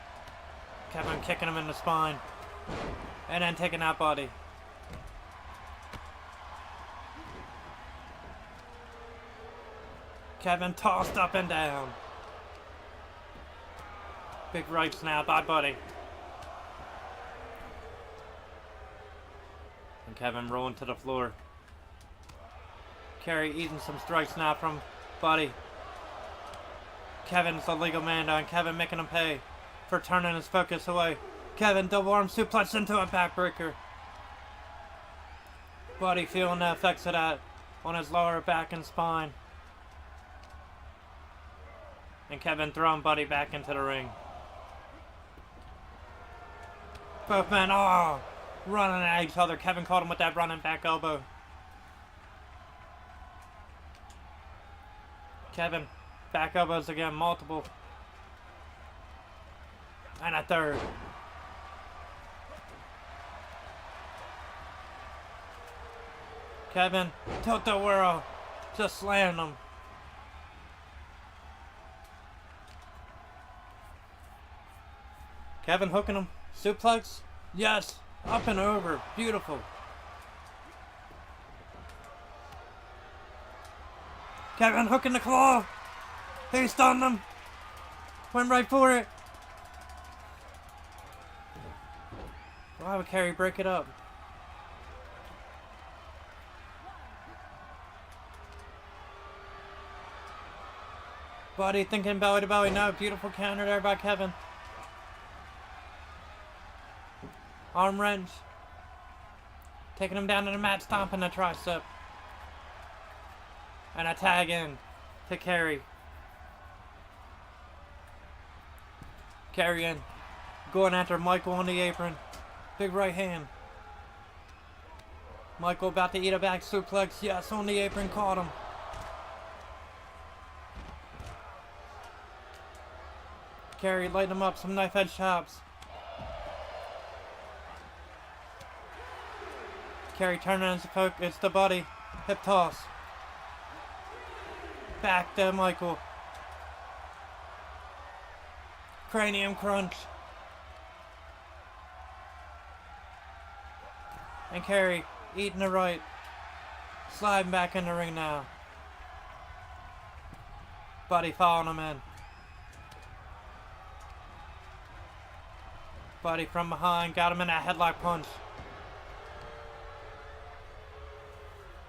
Kevin kicking him in the spine. And then taking that Buddy. Kevin tossed up and down. Big right snap by Buddy. And Kevin rolling to the floor. Kerry eating some strikes now from Buddy. Kevin's the legal man down. Kevin making him pay for turning his focus away. Kevin double arm suplex into a backbreaker. Buddy feeling the effects of that on his lower back and spine. And Kevin throwing Buddy back into the ring. Both men, running at each other. Kevin caught him with that running back elbow. Kevin, back elbows again, multiple. And a third. Kevin, tilt-a-whirl, just slammed him. Kevin hooking him, suplex, yes, up and over, beautiful. Kevin hooking the claw, he stunned him, went right for it. Why would Kerry break it up? Buddy thinking belly to belly. No, beautiful counter there by Kevin. Arm wrench. Taking him down to the mat, stomping the tricep. And a tag in to Kerry. Kerry in. Going after Michael on the apron. Big right hand. Michael about to eat a back suplex. Yes, on the apron, caught him. Kerry lighting him up, some knife edge chops. Kerry turning his focus to Buddy. Hip toss. Back to Michael. Cranium crunch. And Kerry eating the right. Sliding back in the ring now. Buddy following him in. Buddy from behind, got him in that headlock punch.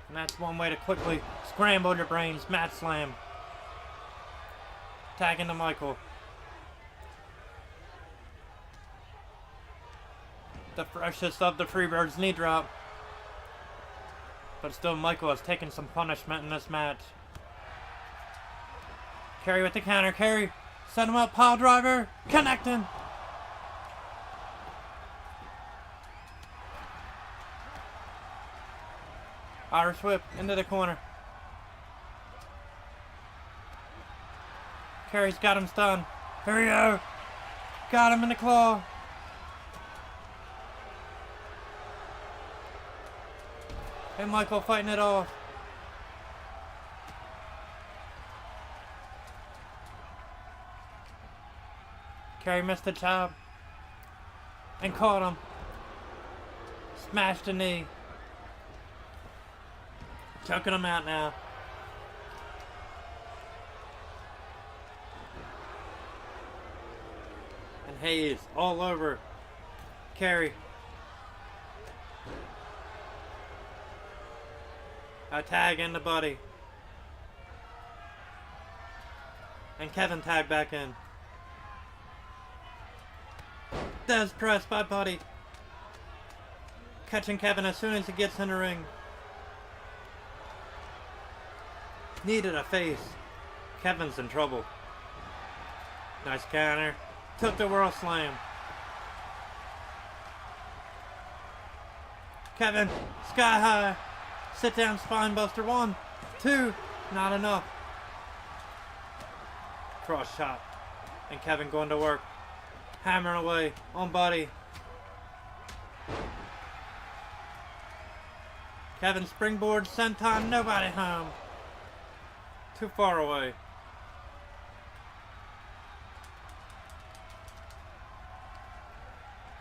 And that's one way to quickly scramble your brains. Mat slam. Tagging to Michael. The freshest of the Freebirds knee drop. But still Michael has taken some punishment in this match. Kerry with the counter. Kerry, set him up, pile driver, connecting. Irish whip into the corner. Kerry's got him stunned. Here we go. Got him in the claw. And Michael fighting it off. Kerry missed the chop. And caught him. Smashed the knee. Choking him out now. And Hayes all over Kerry. A tag in the Buddy. And Kevin tagged back in. Des pressed by Buddy. Catching Kevin as soon as he gets in the ring. Needed a face. Kevin's in trouble. Nice counter. Took the world slam. Kevin, sky high. Sit down spine buster. 1, 2. Not enough. Cross shot. And Kevin going to work. Hammering away on Buddy. Kevin springboard. Senton. Nobody home. Too far away.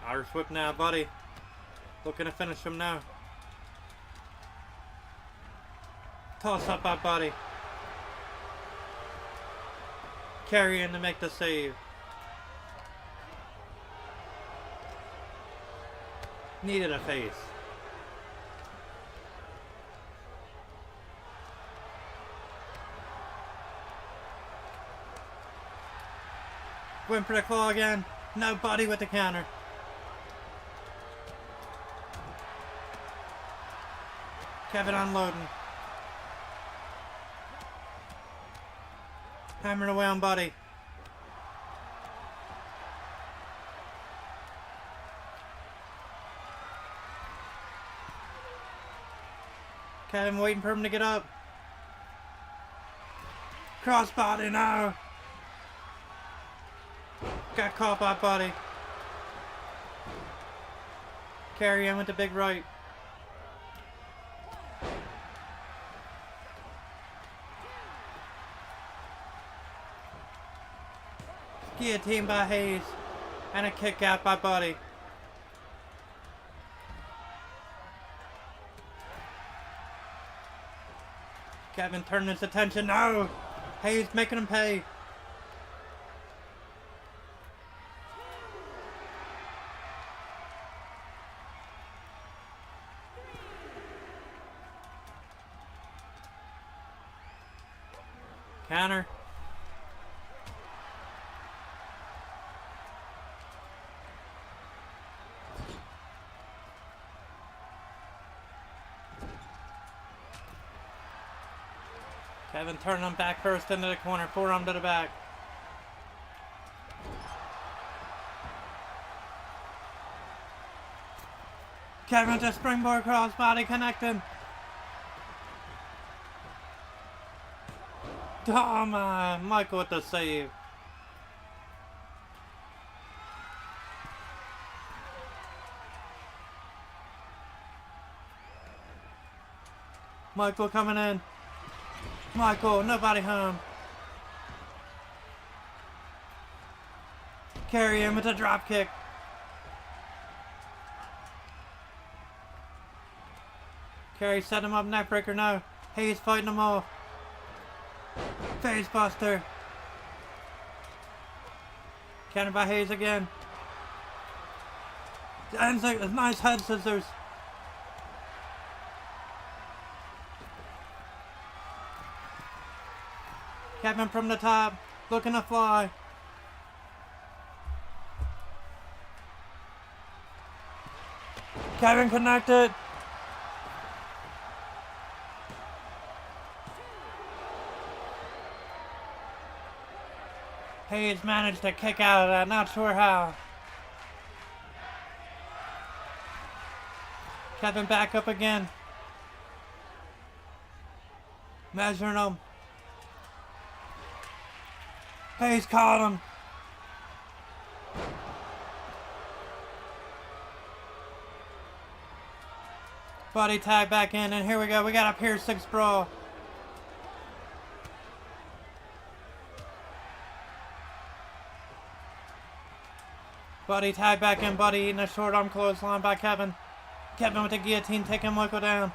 Irish whip now, Buddy. Looking to finish him now. Toss up by Buddy. Kerry in to make the save. Needed a face. Went for the claw again. No, Buddy with the counter. Kevin unloading. Hammering away on Buddy. Kevin waiting for him to get up. Crossbody now. Got caught by Buddy. Carry in with the big right. Guillotine by Hayes. And a kick out by Buddy. Kevin turning his attention. No! Hayes making him pay. Counter. Kevin turning him back first into the corner, forearm to the back. Kevin with a springboard crossbody connecting. Oh my, Michael with the save. Michael coming in. Michael, nobody home. Carry him with a drop kick. Carry set him up, neckbreaker now. Hayes fighting him off. Face buster. Counter by Hayes again. Ends a nice head scissors. Kevin from the top, looking to fly. Kevin connected. Hayes managed to kick out of that, not sure how. Kevin back up again. Measuring him. Hayes caught him. Buddy tag back in, and here we go. We got a Pier 6 brawl. Buddy tag back in. Buddy eating a short arm clothesline by Kevin. Kevin with the guillotine taking Michael down.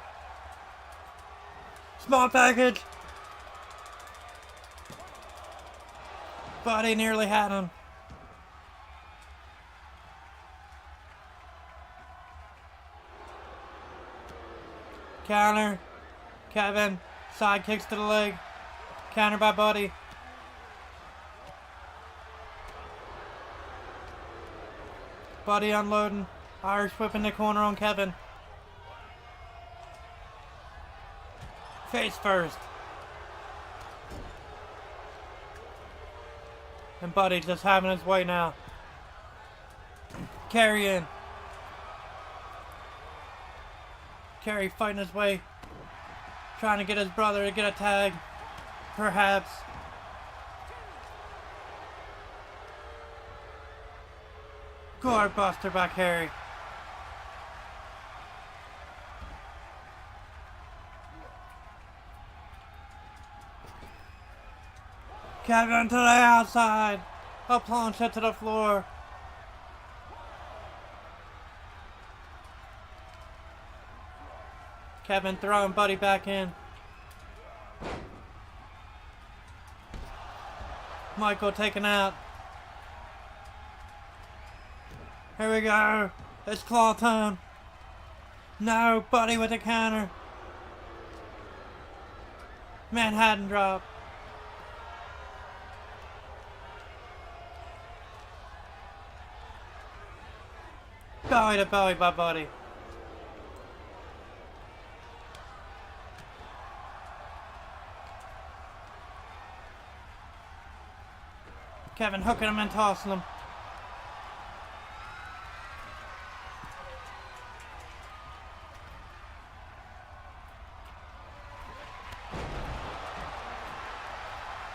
Small package. Buddy nearly had him. Counter. Kevin. Side kicks to the leg. Counter by Buddy. Buddy unloading. Irish whipping the corner on Kevin. Face first. And Buddy just having his way now. Carry in. Carry fighting his way. Trying to get his brother to get a tag. Perhaps. Guard buster by Carey. Kevin to the outside. A plancha to the floor. Kevin throwing Buddy back in. Michael taken out. Here we go. It's claw time. No, Buddy with the counter. Manhattan drop. belly to belly by Buddy. Kevin hooking him and tossing him.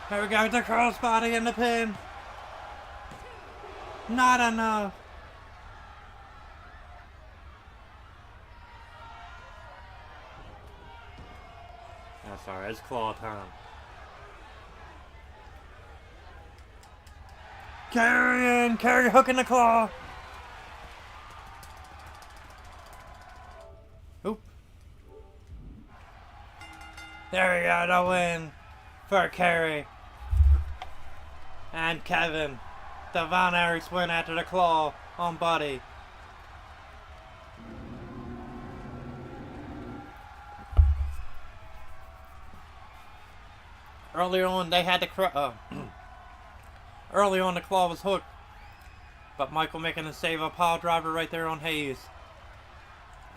Here we go, the crossbody in the pin. Not enough. That's alright, it's claw time. Carry hooking the claw. Oop. There we go, the win for Kerry. And Kevin. The Von Erichs win after the claw on Buddy. Earlier on, they had to early on, the claw was hooked, but Michael making a save, a pile driver right there on Hayes.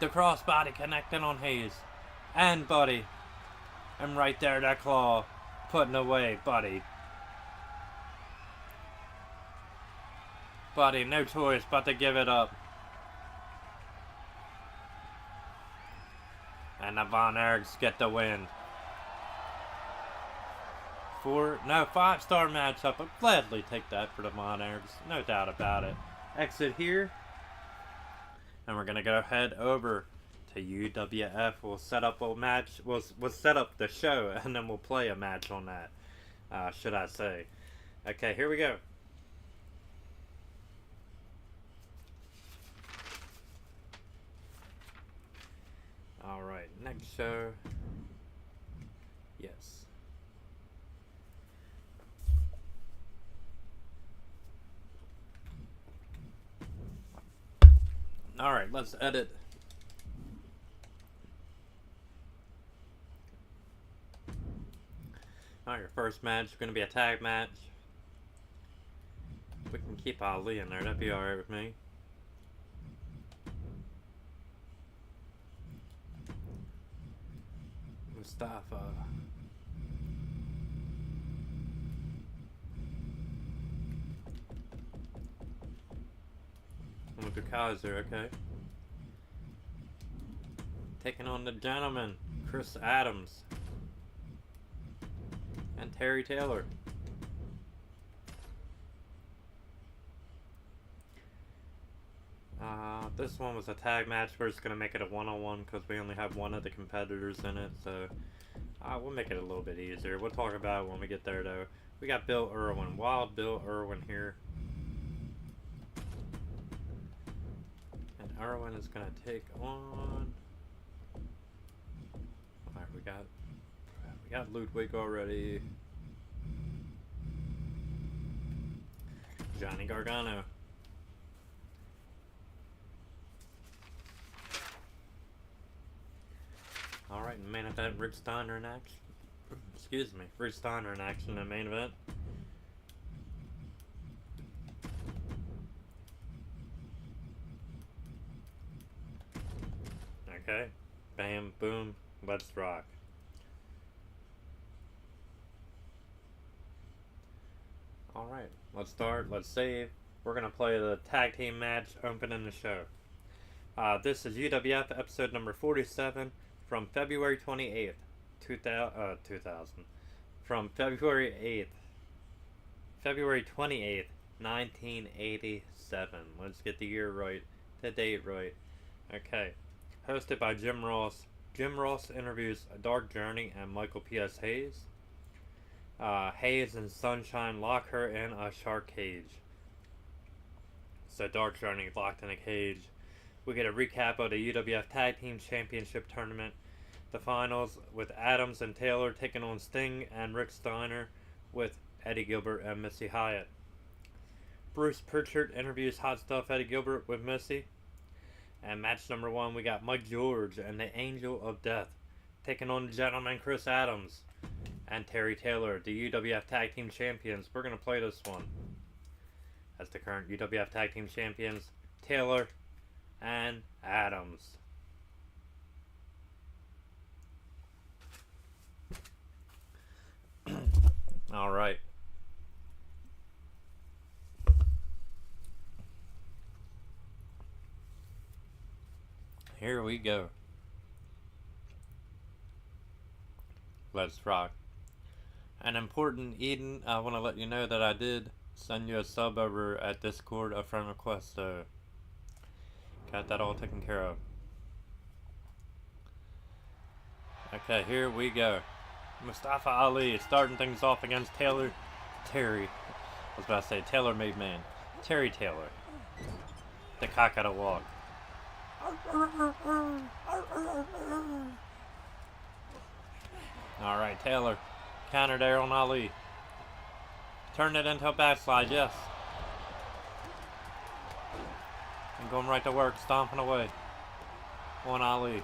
The crossbody connecting on Hayes and Buddy, and right there that claw putting away Buddy. Buddy, no choice but to give it up. And the Von Erichs get the win. 5-star matchup. I'd gladly take that for the Von Erichs. No doubt about it. Exit here. And we're going to go head over to UWF. We'll set up a match. We'll set up the show and then we'll play a match on that. Should I say. Okay, here we go. Alright, next show. Yes. Alright, let's edit. Alright, your first match is going to be a tag match. We can keep Ali in there, that'd be alright with me. Mustafa. Look at Kaiser, okay. Taking on the gentleman, Chris Adams. And Terry Taylor. This one was a tag match. We're just going to make it a one-on-one because we only have one of the competitors in it. So we'll make it a little bit easier. We'll talk about it when we get there, though. We got Bill Irwin. Wild Bill Irwin here. And Irwin is going to take on... Alright, we got Ludwig already. Johnny Gargano. Alright, main event, Rick Steiner in action. Excuse me, Rick Steiner in action in the main event. Okay, bam, boom, let's rock. Alright, let's start, let's save. We're going to play the tag team match opening the show. This is UWF episode number 47 from February 28th, 2000. From February 28th, 1987. Let's get the year right, the date right. Okay. Hosted by Jim Ross. Jim Ross interviews Dark Journey and Michael P.S. Hayes. Hayes and Sunshine lock her in a shark cage. So Dark Journey locked in a cage. We get a recap of the UWF Tag Team Championship Tournament. The finals with Adams and Taylor taking on Sting and Rick Steiner with Eddie Gilbert and Missy Hyatt. Bruce Pritchard interviews Hot Stuff Eddie Gilbert with Missy. And match number 1, we got Mike George and the Angel of Death taking on the gentleman Chris Adams and Terry Taylor, the UWF Tag Team Champions. We're going to play this one as the current UWF Tag Team Champions. Taylor and Adams. All right. Here we go. Let's rock. An important Eden, I want to let you know that I did send you a sub over at Discord, a friend request, so got that all taken care of. Okay, here we go. Mustafa Ali starting things off against Terry. I was about to say Taylor made man. Terry Taylor. The cock out of walk. Alright, Taylor. Counter there on Ali. Turn it into a backslide, yes. And going right to work, stomping away on Ali.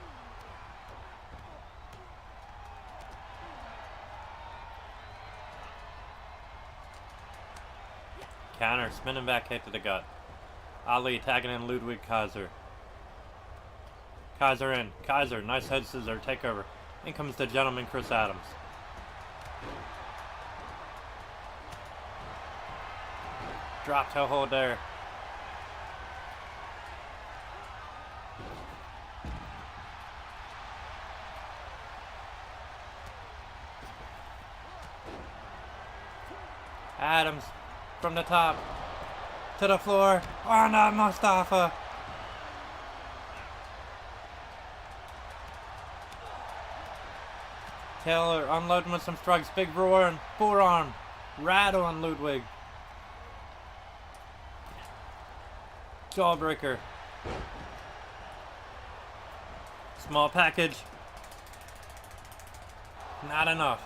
Counter, spinning back kick to the gut. Ali tagging in Ludwig Kaiser. Kaiser in. Kaiser, nice head scissor, takeover. In comes the gentleman, Chris Adams. Drop toe hold there. Adams from the top to the floor. Oh no, Mustafa. Taylor unloading with some strikes. Big roaring forearm. Rattle on Ludwig. Jawbreaker. Small package. Not enough.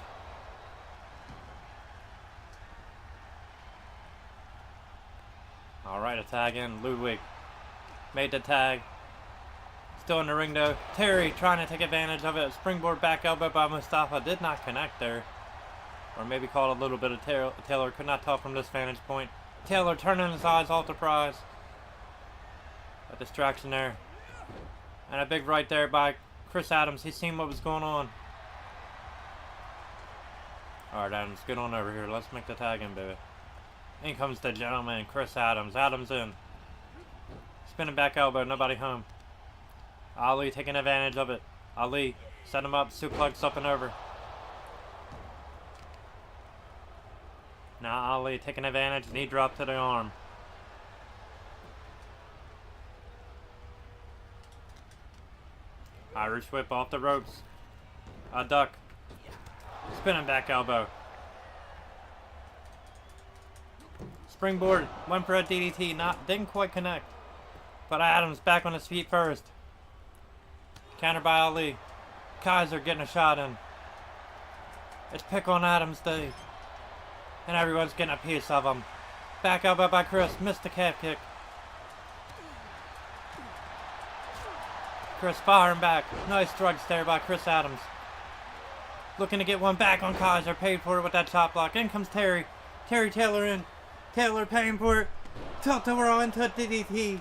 Alright, a tag in. Ludwig made the tag. Still in the ring though. Terry trying to take advantage of it. Springboard back elbow by Mustafa. Did not connect there. Or maybe caught a little bit of Taylor. Could not tell from this vantage point. Taylor turning his eyes off the prize. A distraction there. And a big right there by Chris Adams. He's seen what was going on. Alright, Adams, get on over here. Let's make the tag in, baby. In comes the gentleman, Chris Adams. Adams in. Spinning back elbow, nobody home. Ali taking advantage of it. Ali set him up, suplex up and over. Now Ali taking advantage, knee drop to the arm. Irish whip off the ropes. A duck. Spinning back elbow. Springboard. Went for a DDT. Didn't quite connect. But Adams back on his feet first. Counter by Ali. Kaiser getting a shot in. It's pick on Adams day. And everyone's getting a piece of him. Back elbow by Chris. Missed the calf kick. Chris firing back. Nice drugs there by Chris Adams. Looking to get one back on Kaiser. Paid for it with that chop block. In comes Terry. Terry Taylor in. Taylor paying for it. Tilt-a-whirl into a DDT.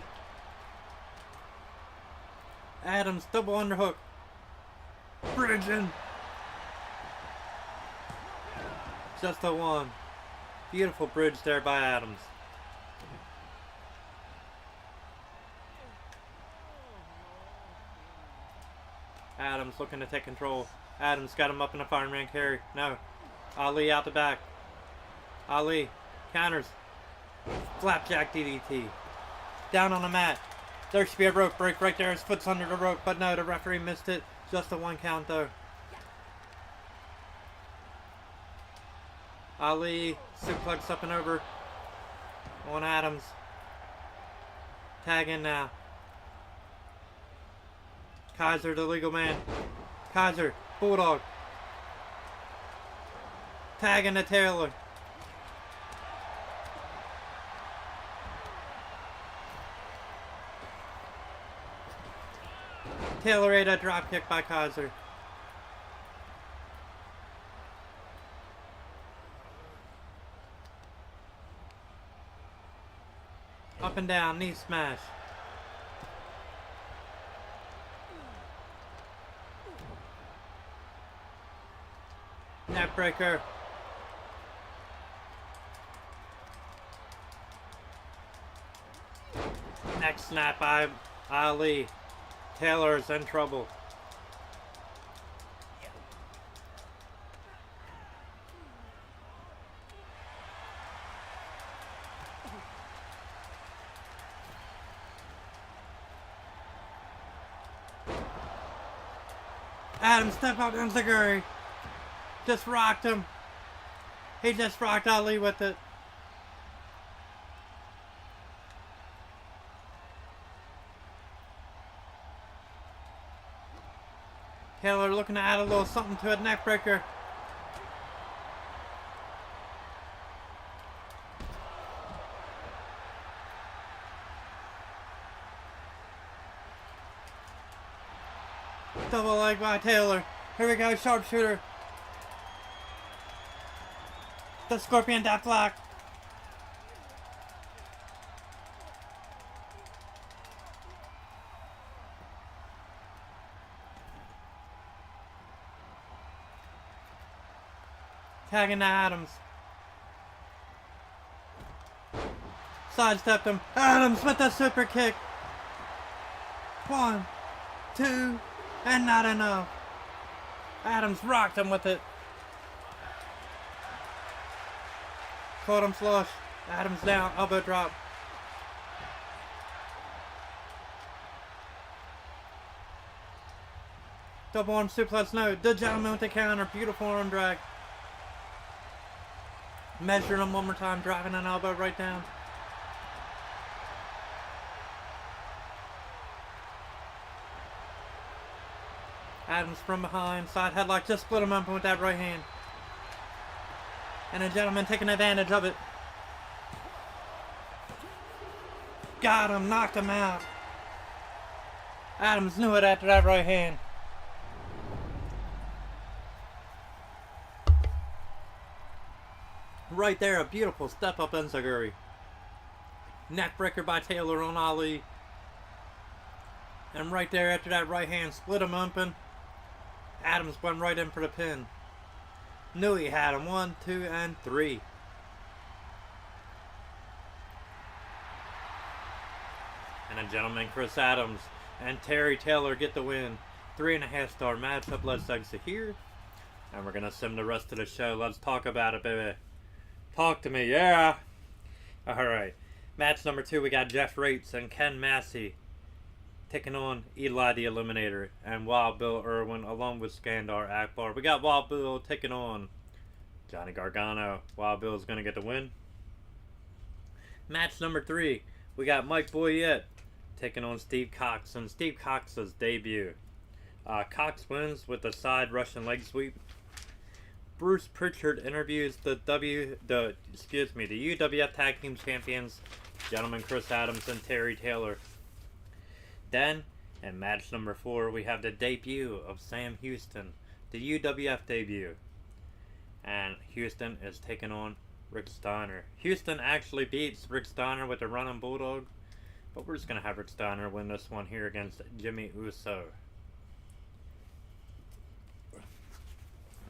Adams double underhook. Bridging. Just a one. Beautiful bridge there by Adams. Adams looking to take control. Adams got him up in a fireman carry. No. Ali out the back. Ali counters. Flapjack DDT. Down on the mat. There should be a rope break right there. His foot's under the rope, but no, the referee missed it. Just a one count though. Ali suplex up and over on Adams. Tag in now. Kaiser, the legal man. Kaiser, Bulldog. Tag into Taylor. Taylor ate a drop kick by Kaiser. Up and down, knee smash. Neckbreaker. Neck snap by Ali. Taylor's in trouble. Adam step up Enziguri. Just rocked him. He just rocked Ali with it. Taylor looking to add a little something to a neckbreaker. Double leg by Taylor. Here we go, sharpshooter. The Scorpion Death Lock. Tagging to Adams. Sidestepped him. Adams with the super kick. 1, 2, and not enough. Adams rocked him with it. Caught him flush. Adams down. Elbow drop. Double arm suplex. No. The gentleman with the counter. Beautiful arm drag. Measuring him one more time. Driving an elbow right down. Adams from behind. Side headlock. Just split him open with that right hand. And a gentleman taking advantage of it. Got him. Knocked him out. Adams knew it after that right hand. Right there, a beautiful step up Enziguri. Neckbreaker by Taylor on Ali. And right there after that right hand, split him open. Adams went right in for the pin. Knew he had him. 1, 2, and 3. And a gentleman, Chris Adams and Terry Taylor get the win. 3.5-star matchup. Let's exit here. And we're going to sim the rest of the show. Let's talk about it, baby. Talk to me, yeah. Alright. Match number 2, we got Jeff Rates and Ken Massey taking on Eli the Eliminator and Wild Bill Irwin along with Skandar Akbar. We got Wild Bill taking on Johnny Gargano. Wild Bill is going to get the win. Match number 3, we got Mike Boyette taking on Steve Cox and Steve Cox's debut. Cox wins with a side Russian leg sweep. Bruce Pritchard interviews the UWF Tag Team Champions, gentlemen Chris Adams and Terry Taylor. Then, in match number 4, we have the debut of Sam Houston, the UWF debut. And Houston is taking on Rick Steiner. Houston actually beats Rick Steiner with a running bulldog, but we're just going to have Rick Steiner win this one here against Jimmy Uso.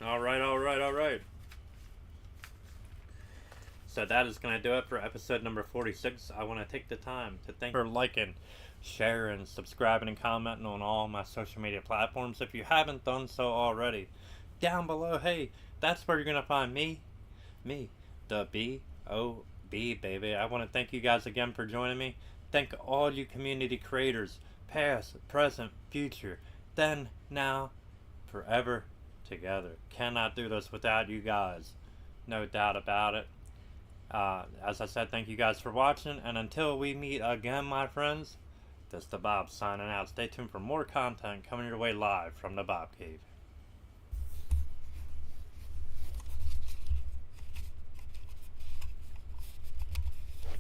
Alright. So that is going to do it for episode number 46. I want to take the time to thank you for liking, sharing, subscribing, and commenting on all my social media platforms. If you haven't done so already, down below, hey, that's where you're going to find me, the B.O.B. baby. I want to thank you guys again for joining me. Thank all you community creators, past, present, future, then, now, forever, together. Cannot do this without you guys. No doubt about it. As I said, thank you guys for watching, and until we meet again, my friends, this is the Bob signing out. Stay tuned for more content coming your way live from the Bob Cave.